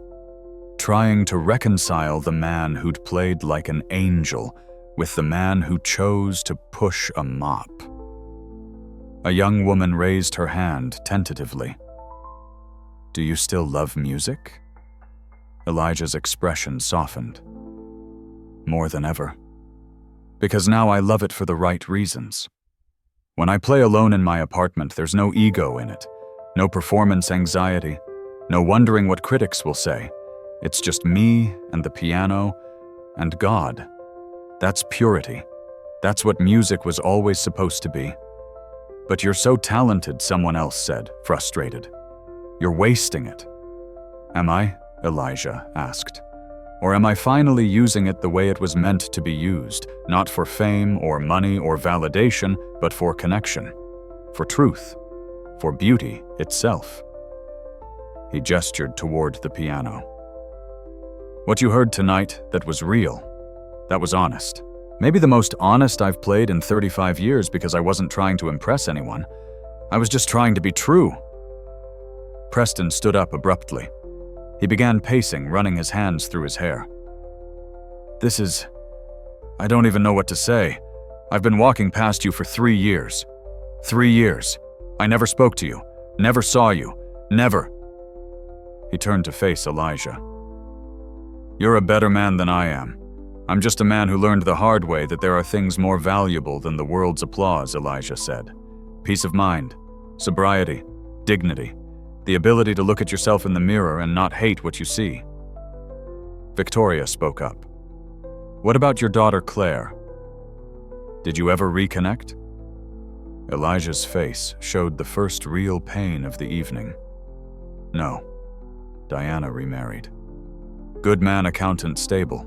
trying to reconcile the man who'd played like an angel with the man who chose to push a mop. A young woman raised her hand tentatively. "Do you still love music?" Elijah's expression softened. "More than ever. Because now I love it for the right reasons. When I play alone in my apartment, there's no ego in it. No performance anxiety, no wondering what critics will say. It's just me and the piano and God. That's purity. That's what music was always supposed to be. But you're so talented, someone else said, frustrated. You're wasting it. Am I? Elijah asked. Or am I finally using it the way it was meant to be used, not for fame or money or validation, but for connection, for truth, for beauty itself? He gestured toward the piano. What you heard tonight, that was real. That was honest. Maybe the most honest I've played in 35 years because I wasn't trying to impress anyone. I was just trying to be true. Preston stood up abruptly. He began pacing, running his hands through his hair. I don't even know what to say. I've been walking past you for 3 years. 3 years. I never spoke to you, never saw you, never. He turned to face Elijah. You're a better man than I am. I'm just a man who learned the hard way that there are things more valuable than the world's applause, Elijah said. Peace of mind, sobriety, dignity, the ability to look at yourself in the mirror and not hate what you see. Victoria spoke up. What about your daughter Claire? Did you ever reconnect? Elijah's face showed the first real pain of the evening. No. Diana remarried. Good man, accountant, stable.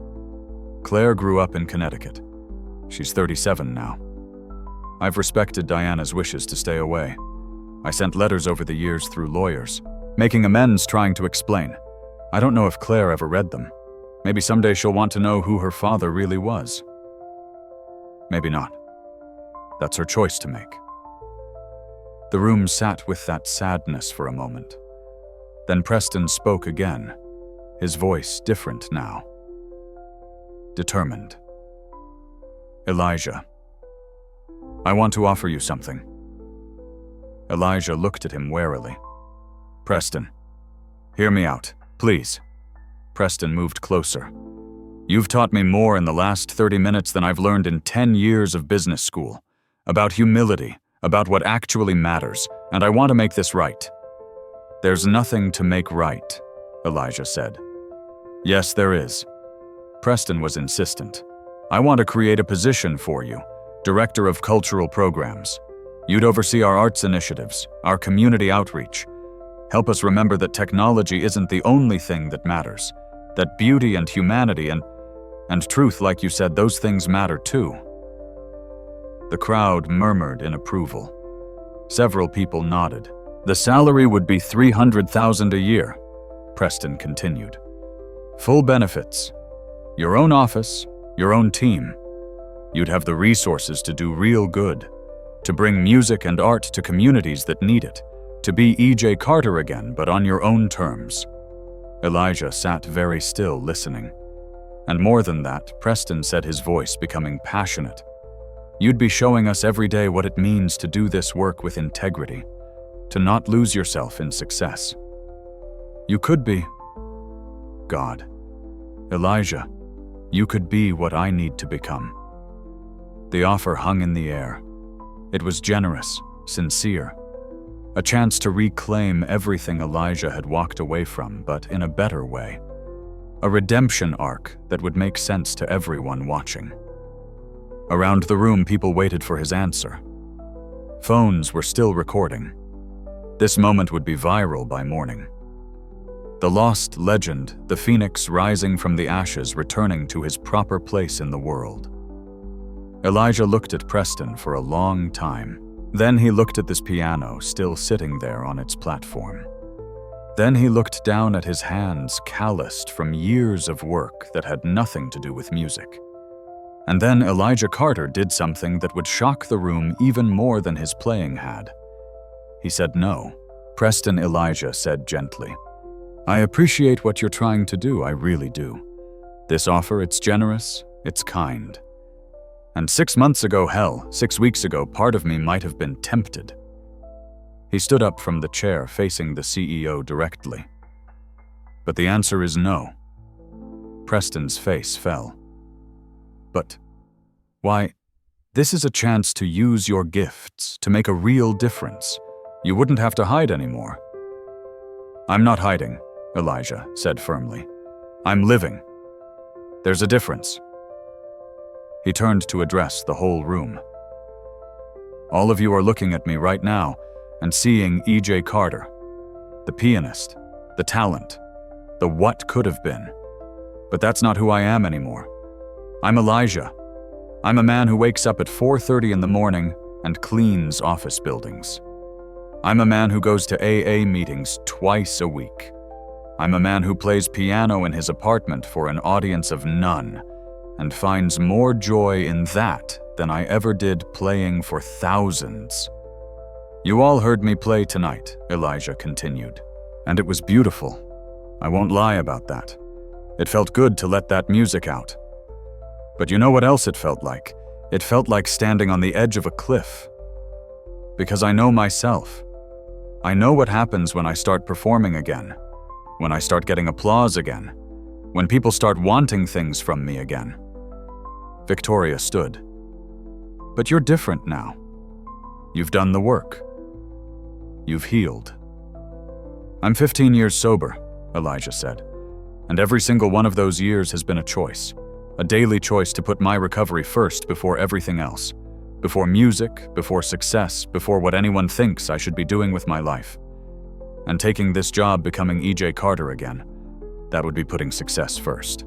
Claire grew up in Connecticut. She's 37 now. I've respected Diana's wishes to stay away. I sent letters over the years through lawyers, making amends, trying to explain. I don't know if Claire ever read them. Maybe someday she'll want to know who her father really was. Maybe not. That's her choice to make. The room sat with that sadness for a moment. Then Preston spoke again, his voice different now. Determined. Elijah, I want to offer you something. Elijah looked at him warily. Preston, hear me out, please. Preston moved closer. You've taught me more in the last 30 minutes than I've learned in 10 years of business school. About humility, about what actually matters, and I want to make this right. There's nothing to make right, Elijah said. Yes, there is. Preston was insistent. I want to create a position for you, Director of Cultural Programs. You'd oversee our arts initiatives, our community outreach. Help us remember that technology isn't the only thing that matters, that beauty and humanity and truth, like you said, those things matter too. The crowd murmured in approval. Several people nodded. The salary would be $300,000 a year, Preston continued. Full benefits. Your own office, your own team. You'd have the resources to do real good, to bring music and art to communities that need it, to be E.J. Carter again, but on your own terms. Elijah sat very still, listening. And more than that, Preston said, his voice becoming passionate. You'd be showing us every day what it means to do this work with integrity, to not lose yourself in success. You could be God. Elijah, you could be what I need to become. The offer hung in the air. It was generous, sincere. A chance to reclaim everything Elijah had walked away from, but in a better way. A redemption arc that would make sense to everyone watching. Around the room, people waited for his answer. Phones were still recording. This moment would be viral by morning. The lost legend, the phoenix rising from the ashes, returning to his proper place in the world. Elijah looked at Preston for a long time. Then he looked at this piano still sitting there on its platform. Then he looked down at his hands, calloused from years of work that had nothing to do with music. And then Elijah Carter did something that would shock the room even more than his playing had. He said no. Preston, Elijah said gently, I appreciate what you're trying to do, I really do. This offer, it's generous, it's kind. And 6 months ago, 6 weeks ago, part of me might have been tempted. He stood up from the chair, facing the CEO directly. But the answer is no. Preston's face fell. But why? This is a chance to use your gifts, to make a real difference, You wouldn't have to hide anymore." "I'm not hiding," Elijah said firmly. "I'm living. There's a difference." He turned to address the whole room. "All of you are looking at me right now and seeing E.J. Carter, the pianist, the talent, the what could have been. But that's not who I am anymore. I'm Elijah. I'm a man who wakes up at 4:30 in the morning and cleans office buildings. I'm a man who goes to AA meetings twice a week. I'm a man who plays piano in his apartment for an audience of none and finds more joy in that than I ever did playing for thousands. You all heard me play tonight," Elijah continued, "and it was beautiful. I won't lie about that. It felt good to let that music out. But you know what else it felt like? It felt like standing on the edge of a cliff. Because I know myself. I know what happens when I start performing again, when I start getting applause again, when people start wanting things from me again." Victoria stood. "But you're different now. You've done the work. You've healed." "I'm 15 years sober," Elijah said, "and every single one of those years has been a choice, a daily choice to put my recovery first before everything else, before music, before success, before what anyone thinks I should be doing with my life. And taking this job becoming E.J. Carter again, that would be putting success first.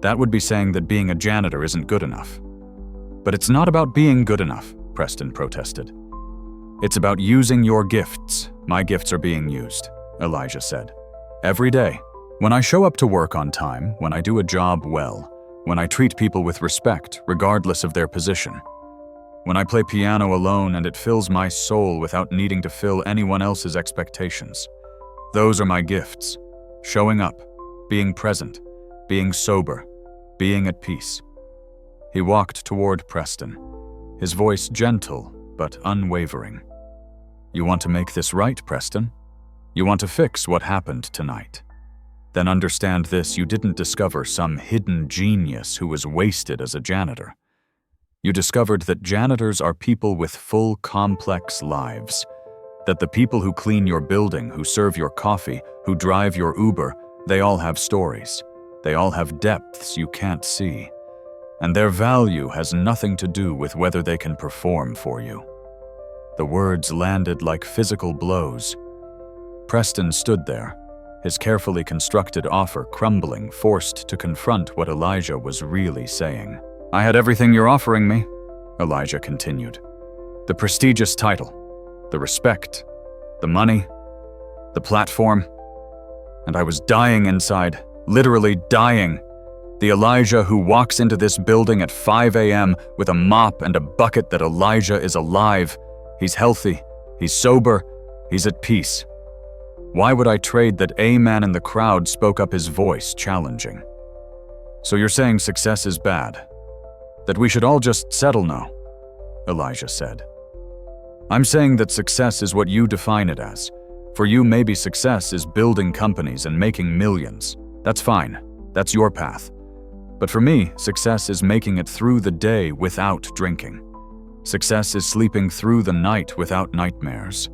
That would be saying that being a janitor isn't good enough." "But it's not about being good enough," Preston protested. "It's about using your gifts. My gifts are being used," Elijah said. "Every day. When I show up to work on time, when I do a job well, when I treat people with respect, regardless of their position. When I play piano alone and it fills my soul without needing to fill anyone else's expectations. Those are my gifts. Showing up, being present, being sober, being at peace." He walked toward Preston, his voice gentle but unwavering. "You want to make this right, Preston? You want to fix what happened tonight? Then understand this: you didn't discover some hidden genius who was wasted as a janitor. You discovered that janitors are people with full, complex lives. That the people who clean your building, who serve your coffee, who drive your Uber, they all have stories. They all have depths you can't see. And their value has nothing to do with whether they can perform for you." The words landed like physical blows. Preston stood there, his carefully constructed offer crumbling, forced to confront what Elijah was really saying. "I had everything you're offering me," Elijah continued. "The prestigious title, the respect, the money, the platform. And I was dying inside, literally dying. The Elijah who walks into this building at 5 a.m. with a mop and a bucket that Elijah is alive. He's healthy, he's sober, he's at peace. Why would I trade that? A man in the crowd spoke up, his voice challenging. "So you're saying success is bad? That we should all just settle now?" Elijah said. "I'm saying that success is what you define it as. For you, maybe success is building companies and making millions. That's fine. That's your path. But for me, success is making it through the day without drinking. Success is sleeping through the night without nightmares.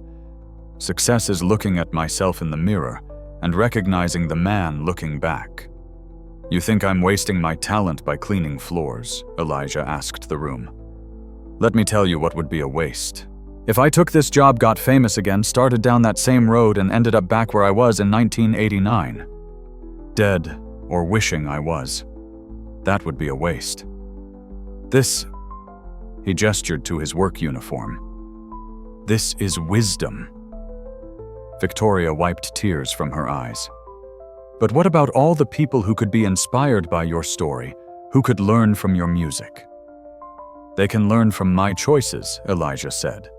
Success is looking at myself in the mirror and recognizing the man looking back." "You think I'm wasting my talent by cleaning floors?" Elijah asked the room. "Let me tell you what would be a waste. If I took this job, got famous again, started down that same road, and ended up back where I was in 1989. Dead, or wishing I was. That would be a waste. This," he gestured to his work uniform, "this is wisdom." Victoria wiped tears from her eyes. "But what about all the people who could be inspired by your story, who could learn from your music?" "They can learn from my choices," Elijah said.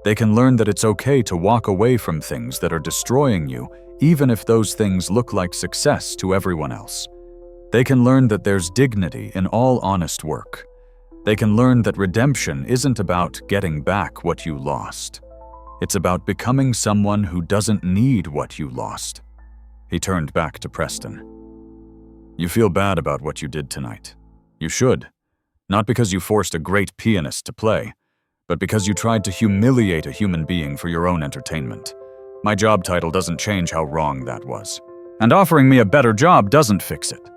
"They can learn that it's okay to walk away from things that are destroying you, even if those things look like success to everyone else. They can learn that there's dignity in all honest work. They can learn that redemption isn't about getting back what you lost. It's about becoming someone who doesn't need what you lost." He turned back to Preston. "You feel bad about what you did tonight. You should. Not because you forced a great pianist to play, but because you tried to humiliate a human being for your own entertainment. My job title doesn't change how wrong that was. And offering me a better job doesn't fix it."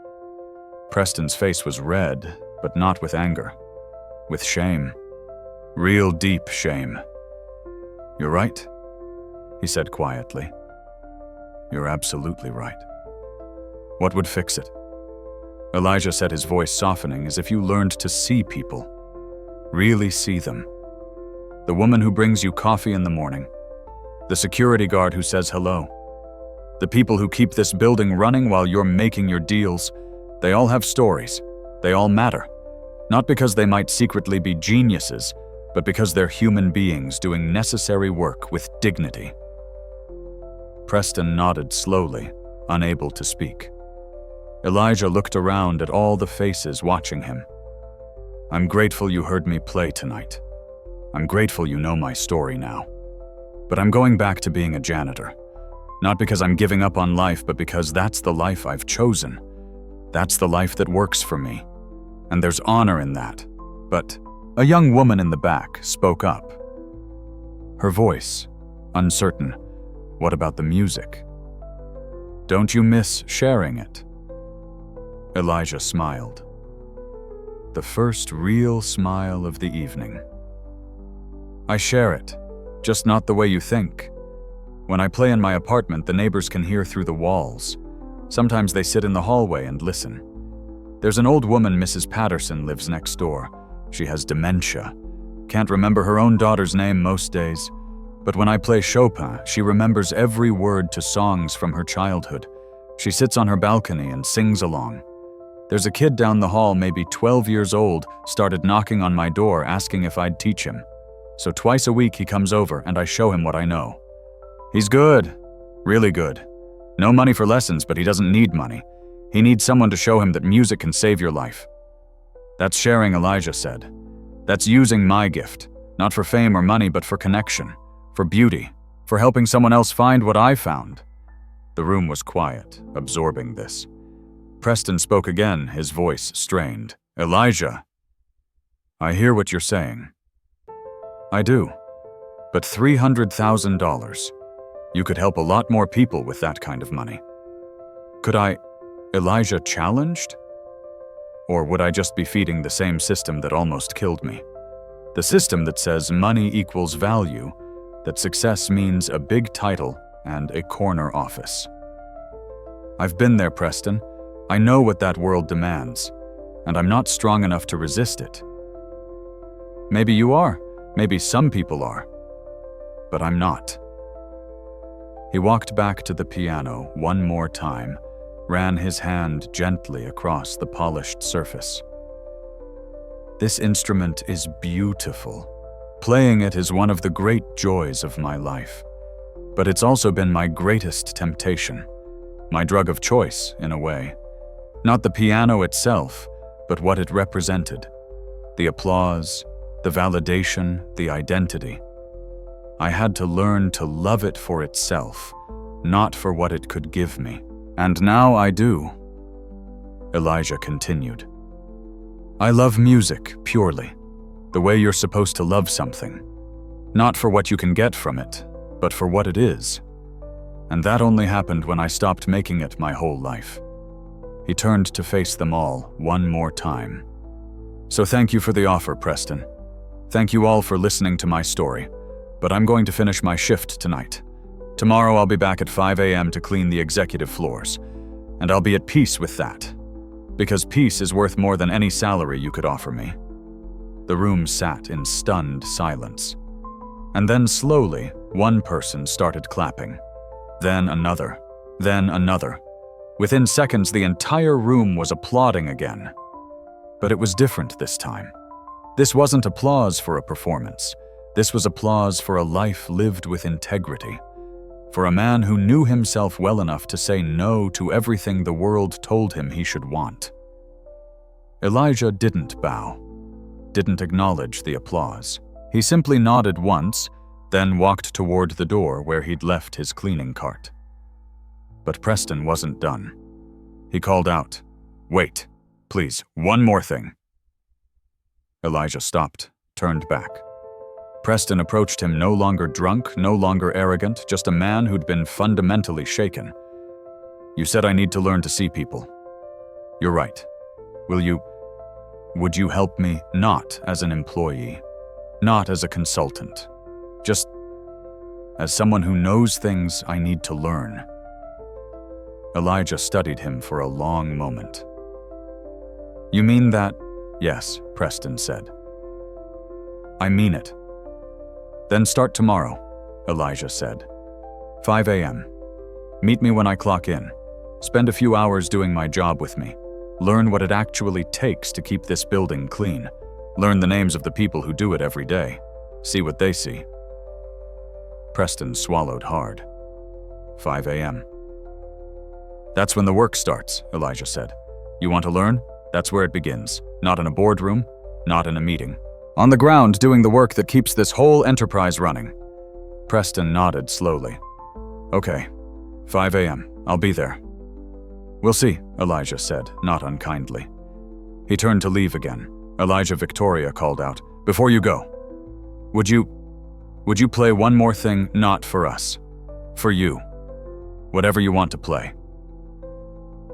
Preston's face was red, but not with anger. With shame. Real deep shame. "You're right," he said quietly. "You're absolutely right. What would fix it?" Elijah said, his voice softening, as if you learned to see people. Really see them. The woman who brings you coffee in the morning. The security guard who says hello. The people who keep this building running while you're making your deals. They all have stories. They all matter. Not because they might secretly be geniuses, but because they're human beings doing necessary work with dignity. Preston nodded slowly, unable to speak. Elijah looked around at all the faces watching him. "I'm grateful you heard me play tonight. I'm grateful you know my story now. But I'm going back to being a janitor. Not because I'm giving up on life, but because that's the life I've chosen. That's the life that works for me. And there's honor in that. But..." A young woman in the back spoke up. Her voice, uncertain. "What about the music? Don't you miss sharing it?" Elijah smiled. The first real smile of the evening. "I share it, just not the way you think. When I play in my apartment, the neighbors can hear through the walls. Sometimes they sit in the hallway and listen. There's an old woman, Mrs. Patterson, lives next door. She has dementia. Can't remember her own daughter's name most days. But when I play Chopin, she remembers every word to songs from her childhood. She sits on her balcony and sings along. There's a kid down the hall, maybe 12 years old, started knocking on my door asking if I'd teach him. So twice a week he comes over and I show him what I know. He's good, really good. No money for lessons, but he doesn't need money. He needs someone to show him that music can save your life. That's sharing," Elijah said. "That's using my gift, not for fame or money, but for connection, for beauty, for helping someone else find what I found." The room was quiet, absorbing this. Preston spoke again, his voice strained. "Elijah, I hear what you're saying. I do. But $300,000. You could help a lot more people with that kind of money. Could I..." Elijah challenged? Or would I just be feeding the same system that almost killed me? The system that says money equals value, that success means a big title and a corner office. I've been there, Preston. I know what that world demands, and I'm not strong enough to resist it. Maybe you are. Maybe some people are. But I'm not. He walked back to the piano one more time, ran his hand gently across the polished surface. This instrument is beautiful. Playing it is one of the great joys of my life. But it's also been my greatest temptation, my drug of choice, in a way. Not the piano itself, but what it represented. The applause, the validation, the identity. I had to learn to love it for itself, not for what it could give me. And now I do. Elijah continued. I love music purely, the way you're supposed to love something. Not for what you can get from it, but for what it is. And that only happened when I stopped making it my whole life. He turned to face them all one more time. So thank you for the offer, Preston. Thank you all for listening to my story, but I'm going to finish my shift tonight. Tomorrow I'll be back at 5 a.m. to clean the executive floors, and I'll be at peace with that, because peace is worth more than any salary you could offer me. The room sat in stunned silence. And then slowly, one person started clapping. Then another. Then another. Within seconds, the entire room was applauding again. But it was different this time. This wasn't applause for a performance. This was applause for a life lived with integrity. For a man who knew himself well enough to say no to everything the world told him he should want. Elijah didn't bow, didn't acknowledge the applause. He simply nodded once, then walked toward the door where he'd left his cleaning cart. But Preston wasn't done. He called out, "Wait, please, one more thing." Elijah stopped, turned back. Preston approached him no longer drunk, no longer arrogant, just a man who'd been fundamentally shaken. "You said I need to learn to see people. You're right. Would you help me not as an employee, not as a consultant, just as someone who knows things I need to learn?" Elijah studied him for a long moment. "You mean that?" "Yes," Preston said. "I mean it." "Then start tomorrow," Elijah said. 5 a.m. Meet me when I clock in. Spend a few hours doing my job with me. Learn what it actually takes to keep this building clean. Learn the names of the people who do it every day. See what they see. Preston swallowed hard. 5 a.m. "That's when the work starts," Elijah said. "You want to learn? That's where it begins. Not in a boardroom, not in a meeting. On the ground doing the work that keeps this whole enterprise running." Preston nodded slowly. "Okay, 5 a.m. I'll be there." "We'll see," Elijah said, not unkindly. He turned to leave again. Victoria called out, "Before you go, would you play one more thing not for us? For you. Whatever you want to play."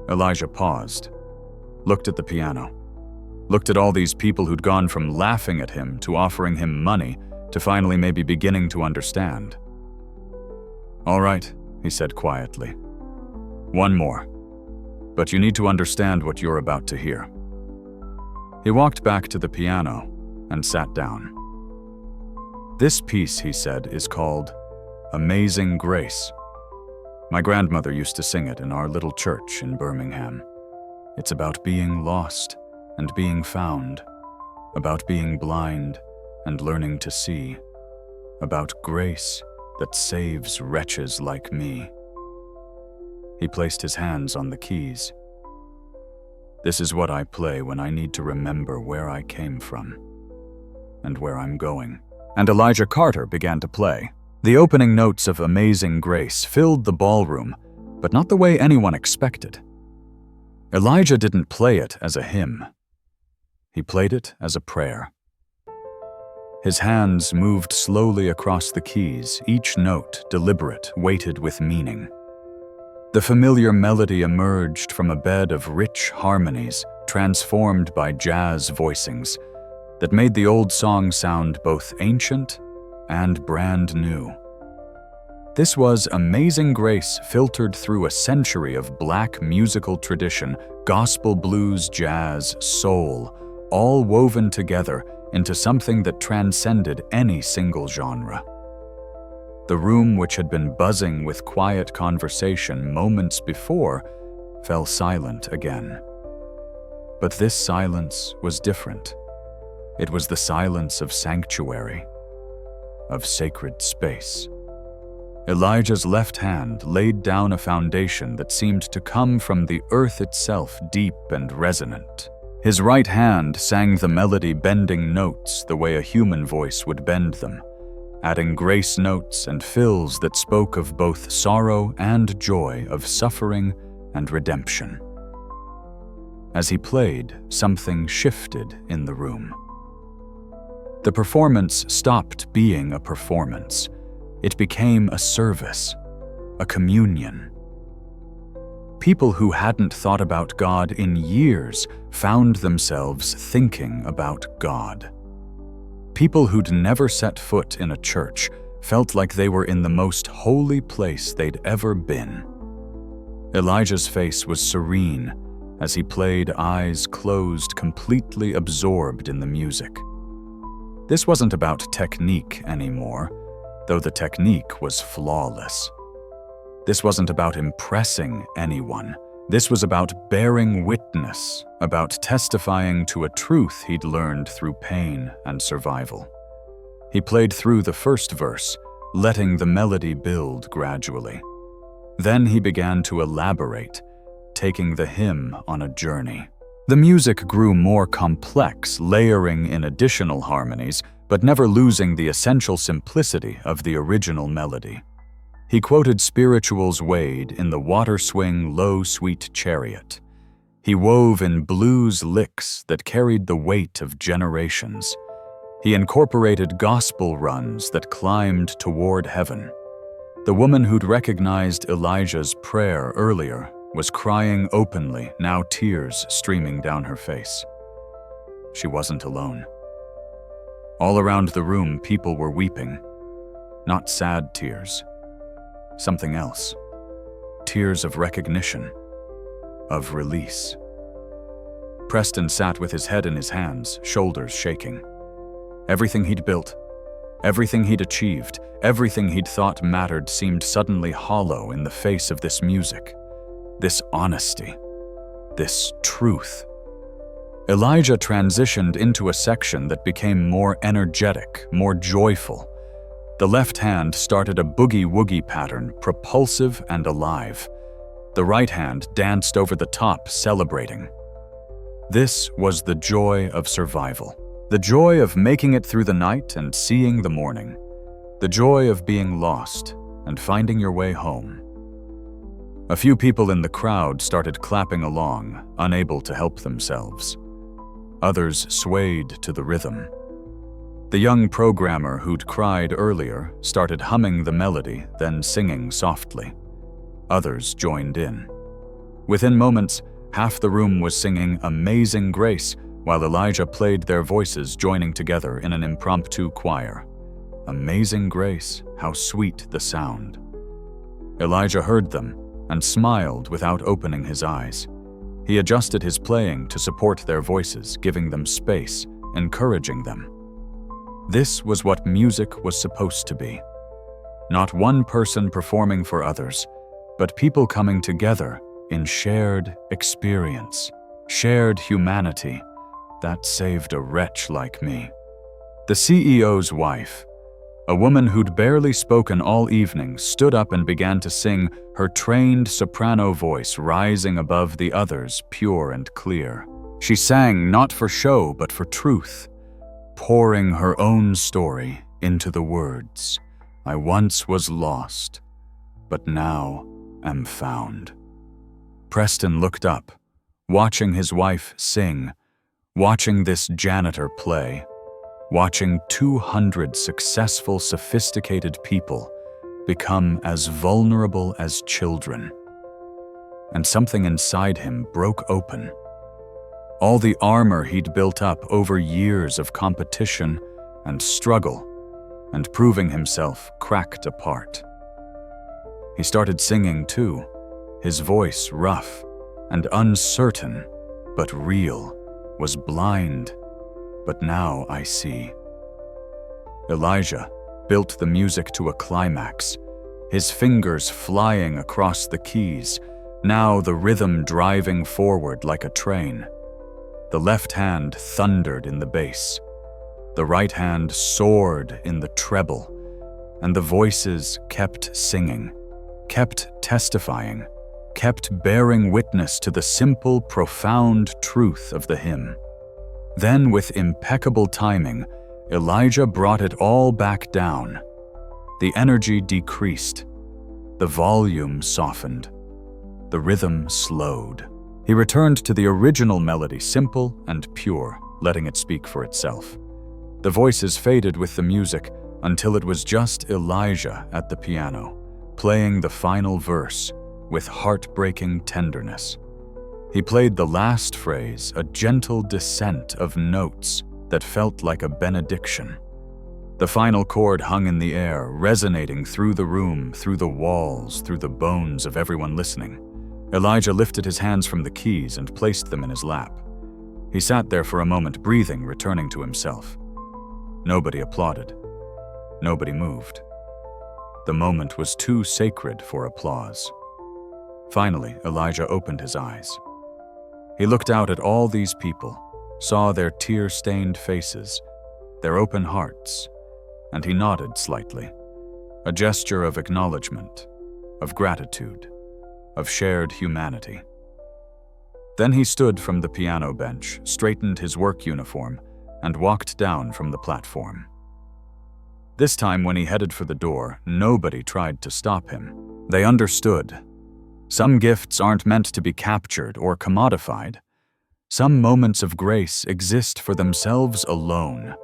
Elijah paused, looked at the piano, looked at all these people who'd gone from laughing at him to offering him money to finally maybe beginning to understand. "All right," he said quietly. "One more. But you need to understand what you're about to hear." He walked back to the piano and sat down. "This piece," he said, "is called Amazing Grace. My grandmother used to sing it in our little church in Birmingham. It's about being lost and being found, about being blind and learning to see, about grace that saves wretches like me." He placed his hands on the keys. "This is what I play when I need to remember where I came from and where I'm going." And Elijah Carter began to play. The opening notes of Amazing Grace filled the ballroom, but not the way anyone expected. Elijah didn't play it as a hymn. He played it as a prayer. His hands moved slowly across the keys, each note deliberate, weighted with meaning. The familiar melody emerged from a bed of rich harmonies, transformed by jazz voicings, that made the old song sound both ancient and brand new. This was Amazing Grace filtered through a century of black musical tradition, gospel, blues, jazz, soul, all woven together into something that transcended any single genre. The room, which had been buzzing with quiet conversation moments before, fell silent again. But this silence was different. It was the silence of sanctuary, of sacred space. Elijah's left hand laid down a foundation that seemed to come from the earth itself, deep and resonant. His right hand sang the melody, bending notes the way a human voice would bend them, adding grace notes and fills that spoke of both sorrow and joy, of suffering and redemption. As he played, something shifted in the room. The performance stopped being a performance. It became a service, a communion. People who hadn't thought about God in years found themselves thinking about God. People who'd never set foot in a church felt like they were in the most holy place they'd ever been. Elijah's face was serene as he played, eyes closed, completely absorbed in the music. This wasn't about technique anymore, though the technique was flawless. This wasn't about impressing anyone. This was about bearing witness, about testifying to a truth he'd learned through pain and survival. He played through the first verse, letting the melody build gradually. Then he began to elaborate, taking the hymn on a journey. The music grew more complex, layering in additional harmonies, but never losing the essential simplicity of the original melody. He quoted Spiritual's Wade in the water swing low sweet chariot. He wove in blues licks that carried the weight of generations. He incorporated gospel runs that climbed toward heaven. The woman who'd recognized Elijah's prayer earlier was crying openly, now tears streaming down her face. She wasn't alone. All around the room, people were weeping. Not sad tears. Something else. Tears of recognition. Of release. Preston sat with his head in his hands, shoulders shaking. Everything he'd built, everything he'd achieved, everything he'd thought mattered seemed suddenly hollow in the face of this music, this honesty, this truth. Elijah transitioned into a section that became more energetic, more joyful. The left hand started a boogie-woogie pattern, propulsive and alive. The right hand danced over the top, celebrating. This was the joy of survival. The joy of making it through the night and seeing the morning. The joy of being lost and finding your way home. A few people in the crowd started clapping along, unable to help themselves. Others swayed to the rhythm. The young programmer who'd cried earlier started humming the melody, then singing softly. Others joined in. Within moments, half the room was singing Amazing Grace, while Elijah played their voices joining together in an impromptu choir. Amazing grace, how sweet the sound. Elijah heard them and smiled without opening his eyes. He adjusted his playing to support their voices, giving them space, encouraging them. This was what music was supposed to be. Not one person performing for others, but people coming together in shared experience, shared humanity. That saved a wretch like me. The CEO's wife, a woman who'd barely spoken all evening, stood up and began to sing, her trained soprano voice rising above the others, pure and clear. She sang not for show, but for truth, pouring her own story into the words. I once was lost, but now am found. Preston looked up, watching his wife sing, watching this janitor play, watching 200 successful, sophisticated people become as vulnerable as children. And something inside him broke open. All the armor he'd built up over years of competition and struggle and proving himself cracked apart. He started singing too, his voice rough and uncertain, but real. Was blind, but now I see. Elijah built the music to a climax, his fingers flying across the keys, now the rhythm driving forward like a train. The left hand thundered in the bass, the right hand soared in the treble, and the voices kept singing, kept testifying, kept bearing witness to the simple, profound truth of the hymn. Then, with impeccable timing, Elijah brought it all back down. The energy decreased. The volume softened. The rhythm slowed. He returned to the original melody, simple and pure, letting it speak for itself. The voices faded with the music until it was just Elijah at the piano, playing the final verse with heartbreaking tenderness. He played the last phrase, a gentle descent of notes that felt like a benediction. The final chord hung in the air, resonating through the room, through the walls, through the bones of everyone listening. Elijah lifted his hands from the keys and placed them in his lap. He sat there for a moment, breathing, returning to himself. Nobody applauded. Nobody moved. The moment was too sacred for applause. Finally, Elijah opened his eyes. He looked out at all these people, saw their tear-stained faces, their open hearts, and he nodded slightly, a gesture of acknowledgement, of gratitude, of shared humanity. Then he stood from the piano bench, straightened his work uniform, and walked down from the platform. This time, when he headed for the door, nobody tried to stop him. They understood. Some gifts aren't meant to be captured or commodified. Some moments of grace exist for themselves alone,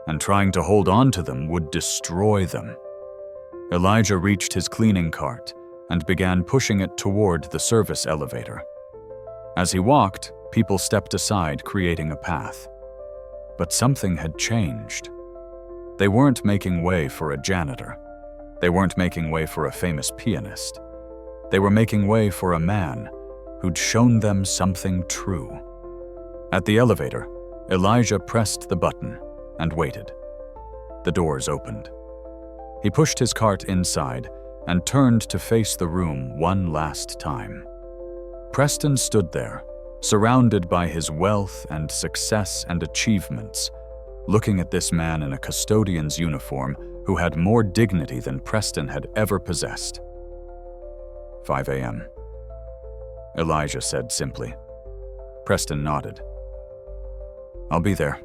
and trying to hold on to them would destroy them. Elijah reached his cleaning cart and began pushing it toward the service elevator. As he walked, people stepped aside, creating a path. But something had changed. They weren't making way for a janitor. They weren't making way for a famous pianist. They were making way for a man who'd shown them something true. At the elevator, Elijah pressed the button and waited. The doors opened. He pushed his cart inside and turned to face the room one last time. Preston stood there, surrounded by his wealth and success and achievements, looking at this man in a custodian's uniform who had more dignity than Preston had ever possessed. 5 a.m. Elijah said simply. Preston nodded. I'll be there.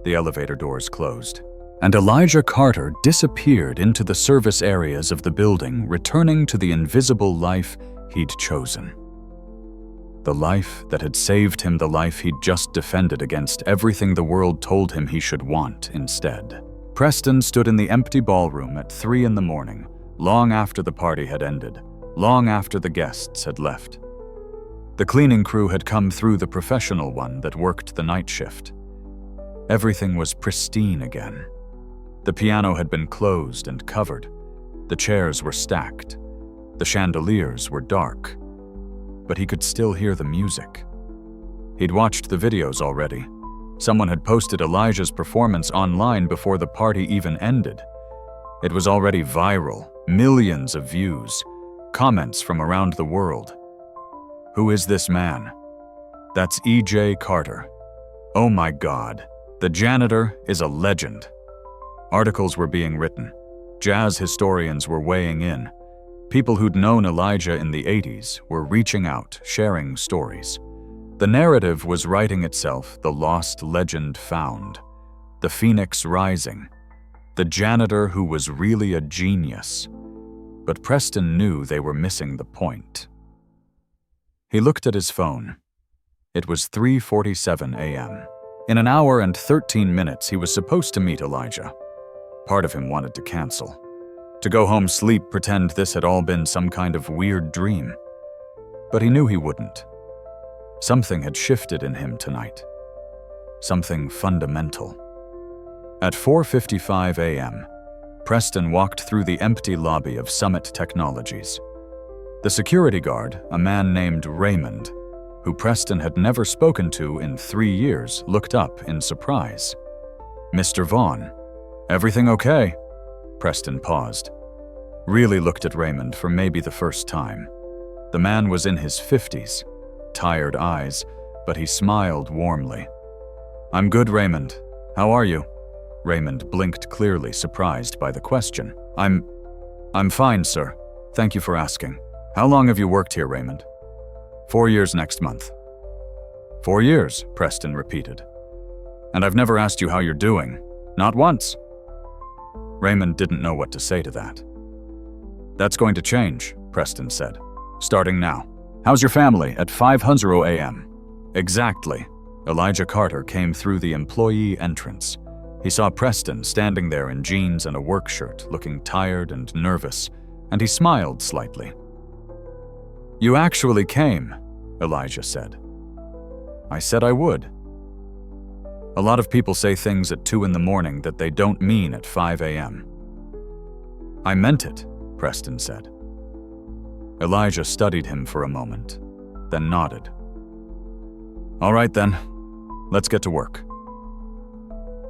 The elevator doors closed, and Elijah Carter disappeared into the service areas of the building, returning to the invisible life he'd chosen. The life that had saved him, the life he'd just defended against everything the world told him he should want instead. Preston stood in the empty ballroom at 3 a.m, long after the party had ended, long after the guests had left. The cleaning crew had come through the professional one that worked the night shift. Everything was pristine again. The piano had been closed and covered. The chairs were stacked. The chandeliers were dark. But he could still hear the music. He'd watched the videos already. Someone had posted Elijah's performance online before the party even ended. It was already viral, millions of views, comments from around the world. Who is this man? That's E.J. Carter. Oh my God, the janitor is a legend. Articles were being written. Jazz historians were weighing in. People who'd known Elijah in the 80s were reaching out, sharing stories. The narrative was writing itself, the lost legend found, the phoenix rising, the janitor who was really a genius. But Preston knew they were missing the point. He looked at his phone. It was 3:47 a.m. In an hour and 13 minutes, he was supposed to meet Elijah. Part of him wanted to cancel. To go home, sleep, pretend this had all been some kind of weird dream. But he knew he wouldn't. Something had shifted in him tonight. Something fundamental. At 4:55 a.m., Preston walked through the empty lobby of Summit Technologies. The security guard, a man named Raymond, who Preston had never spoken to in 3 years, looked up in surprise. Mr. Vaughn, everything okay? Preston paused. Really looked at Raymond for maybe the first time. The man was in his 50s, tired eyes, but he smiled warmly. I'm good, Raymond. How are you? Raymond blinked clearly, surprised by the question. I'm fine, sir. Thank you for asking. How long have you worked here, Raymond? 4 years next month. 4 years, Preston repeated. And I've never asked you how you're doing. Not once. Raymond didn't know what to say to that. That's going to change, Preston said. Starting now. How's your family at 5:00 a.m.? Exactly. Elijah Carter came through the employee entrance. He saw Preston standing there in jeans and a work shirt, looking tired and nervous, and he smiled slightly. You actually came, Elijah said. I said I would. A lot of people say things at 2 a.m. that they don't mean at 5 a.m. I meant it, Preston said. Elijah studied him for a moment, then nodded. All right then, let's get to work.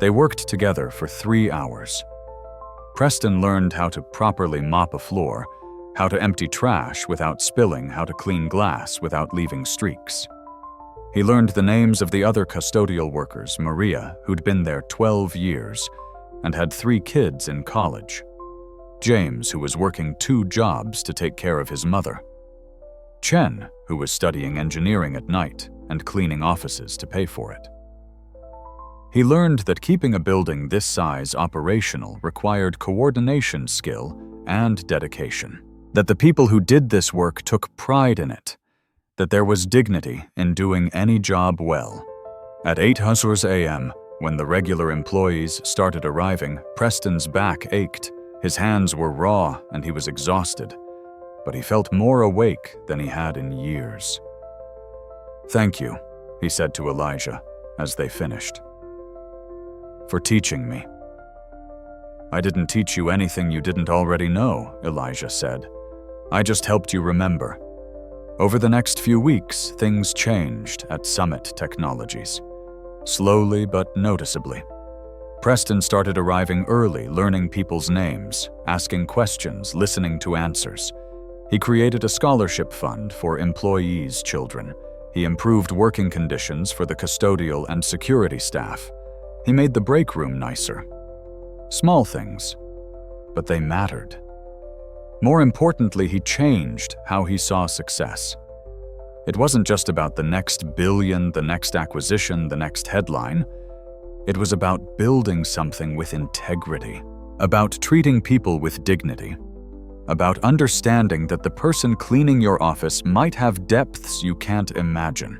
They worked together for 3 hours. Preston learned how to properly mop a floor, how to empty trash without spilling, how to clean glass without leaving streaks. He learned the names of the other custodial workers, Maria, who'd been there 12 years and had 3 kids in college. James, who was working 2 jobs to take care of his mother. Chen, who was studying engineering at night and cleaning offices to pay for it. He learned that keeping a building this size operational required coordination skill and dedication, that the people who did this work took pride in it, that there was dignity in doing any job well. At 8:00 a.m., When the regular employees started arriving, Preston's back ached, his hands were raw, and he was exhausted. But he felt more awake than he had in years. "Thank you," he said to Elijah as they finished, "for teaching me." "I didn't teach you anything you didn't already know," Elijah said. "I just helped you remember." Over the next few weeks, things changed at Summit Technologies. Slowly but noticeably. Preston started arriving early, learning people's names, asking questions, listening to answers. He created a scholarship fund for employees' children. He improved working conditions for the custodial and security staff. He made the break room nicer. Small things, but they mattered. More importantly, he changed how he saw success. It wasn't just about the next billion, the next acquisition, the next headline. It was about building something with integrity, about treating people with dignity, about understanding that the person cleaning your office might have depths you can't imagine,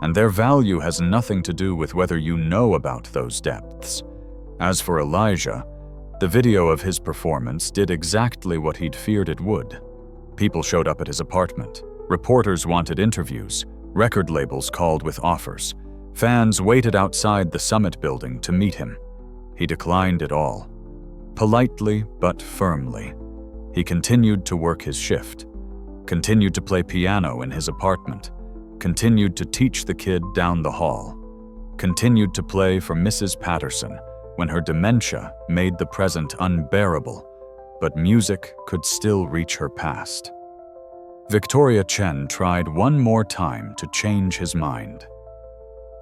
and their value has nothing to do with whether you know about those depths. As for Elijah, the video of his performance did exactly what he'd feared it would. People showed up at his apartment. Reporters wanted interviews. Record labels called with offers. Fans waited outside the Summit building to meet him. He declined it all. Politely but firmly. He continued to work his shift. Continued to play piano in his apartment. Continued to teach the kid down the hall. Continued to play for Mrs. Patterson when her dementia made the present unbearable, but music could still reach her past. Victoria Chen tried one more time to change his mind.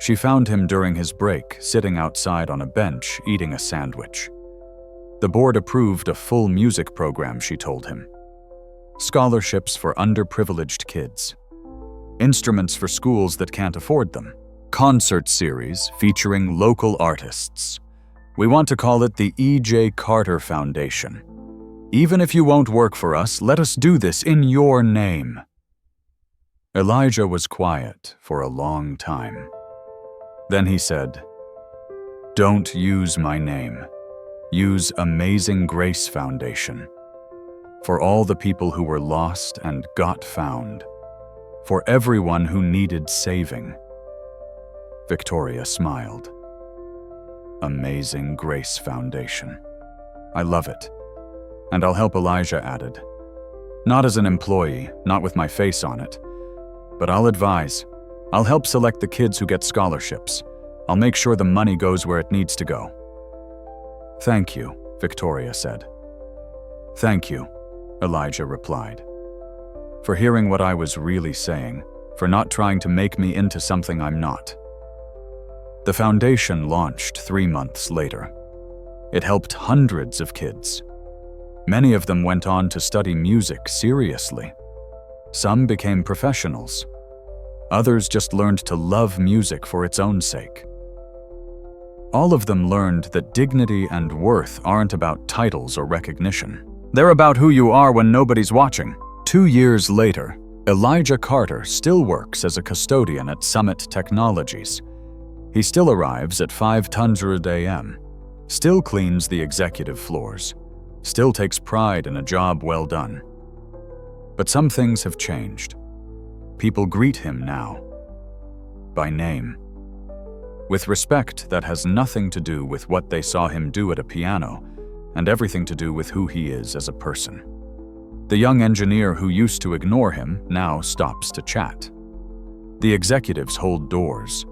She found him during his break, sitting outside on a bench, eating a sandwich. The board approved a full music program, she told him. Scholarships for underprivileged kids. Instruments for schools that can't afford them. Concert series featuring local artists. We want to call it the E.J. Carter Foundation. Even if you won't work for us, let us do this in your name. Elijah was quiet for a long time. Then he said, "Don't use my name. Use Amazing Grace Foundation. For all the people who were lost and got found. For everyone who needed saving." Victoria smiled. Amazing Grace Foundation. I love it. And I'll help, Elijah added. Not as an employee, not with my face on it. But I'll advise. I'll help select the kids who get scholarships. I'll make sure the money goes where it needs to go. Thank you, Victoria said. Thank you, Elijah replied. For hearing what I was really saying, for not trying to make me into something I'm not. The foundation launched 3 months later. It helped hundreds of kids. Many of them went on to study music seriously. Some became professionals. Others just learned to love music for its own sake. All of them learned that dignity and worth aren't about titles or recognition. They're about who you are when nobody's watching. 2 years later, Elijah Carter still works as a custodian at Summit Technologies. He still arrives at 5:00 a.m., still cleans the executive floors, still takes pride in a job well done. But some things have changed. People greet him now, by name, with respect that has nothing to do with what they saw him do at a piano and everything to do with who he is as a person. The young engineer who used to ignore him now stops to chat. The executives hold doors.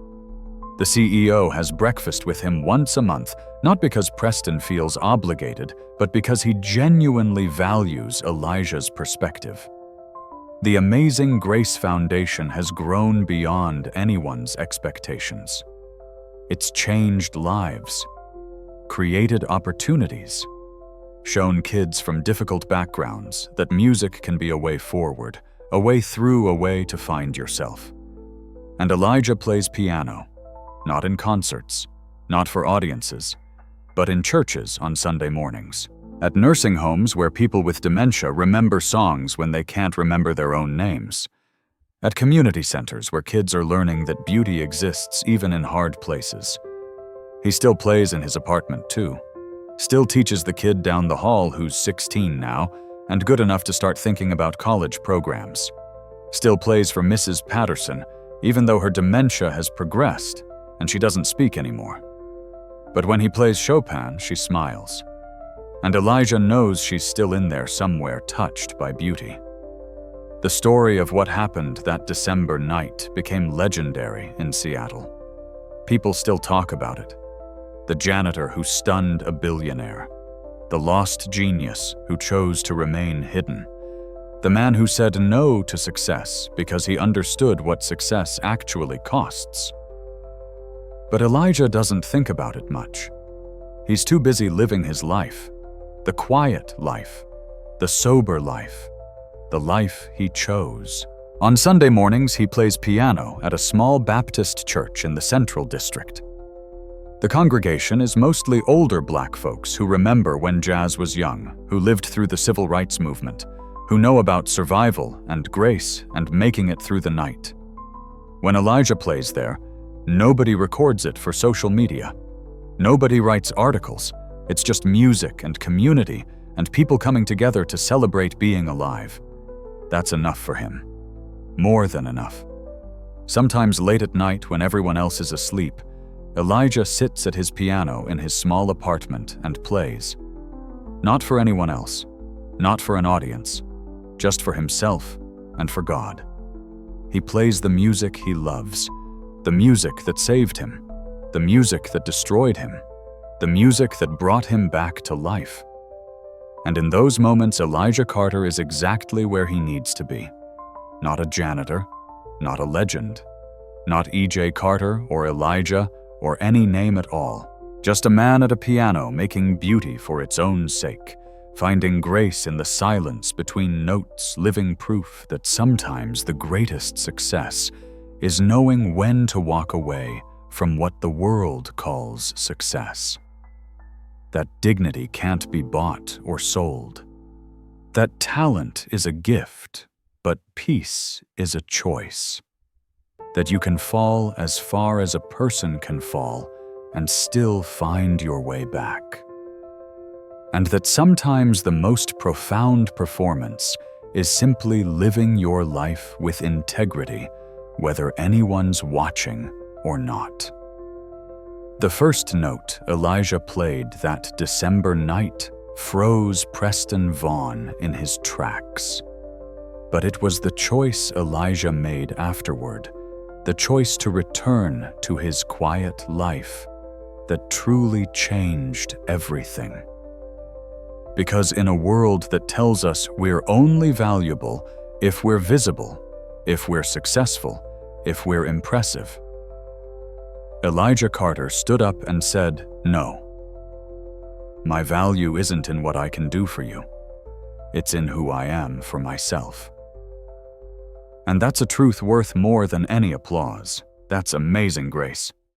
The CEO has breakfast with him once a month, not because Preston feels obligated, but because he genuinely values Elijah's perspective. The Amazing Grace Foundation has grown beyond anyone's expectations. It's changed lives, created opportunities, shown kids from difficult backgrounds that music can be a way forward, a way through, a way to find yourself. And Elijah plays piano, not in concerts, not for audiences, but in churches on Sunday mornings, at nursing homes where people with dementia remember songs when they can't remember their own names, at community centers where kids are learning that beauty exists even in hard places, He still plays in his apartment too. Still teaches the kid down the hall who's 16 now and good enough to start thinking about college programs. Still plays for Mrs. Patterson, even though her dementia has progressed and she doesn't speak anymore. But when he plays Chopin, she smiles. And Elijah knows she's still in there somewhere, touched by beauty. The story of what happened that December night became legendary in Seattle. People still talk about it. The janitor who stunned a billionaire. The lost genius who chose to remain hidden. The man who said no to success because he understood what success actually costs. But Elijah doesn't think about it much. He's too busy living his life. The quiet life. The sober life. The life he chose. On Sunday mornings, he plays piano at a small Baptist church in the Central District. The congregation is mostly older black folks who remember when jazz was young, who lived through the civil rights movement, who know about survival and grace and making it through the night. When Elijah plays there, nobody records it for social media. Nobody writes articles. It's just music and community and people coming together to celebrate being alive. That's enough for him. More than enough. Sometimes late at night when everyone else is asleep, Elijah sits at his piano in his small apartment and plays. Not for anyone else, not for an audience, just for himself and for God. He plays the music he loves, the music that saved him, the music that destroyed him, the music that brought him back to life. And in those moments, Elijah Carter is exactly where he needs to be. Not a janitor, not a legend, not E.J. Carter or Elijah or any name at all. Just a man at a piano making beauty for its own sake, finding grace in the silence between notes, living proof that sometimes the greatest success is knowing when to walk away from what the world calls success. That dignity can't be bought or sold. That talent is a gift, but peace is a choice. That you can fall as far as a person can fall and still find your way back. And that sometimes the most profound performance is simply living your life with integrity, whether anyone's watching or not. The first note Elijah played that December night froze Preston Vaughn in his tracks. But it was the choice Elijah made afterward, the choice to return to his quiet life, that truly changed everything. Because in a world that tells us we're only valuable if we're visible, if we're successful, if we're impressive, Elijah Carter stood up and said, "No. My value isn't in what I can do for you. It's in who I am for myself." And that's a truth worth more than any applause. That's amazing grace.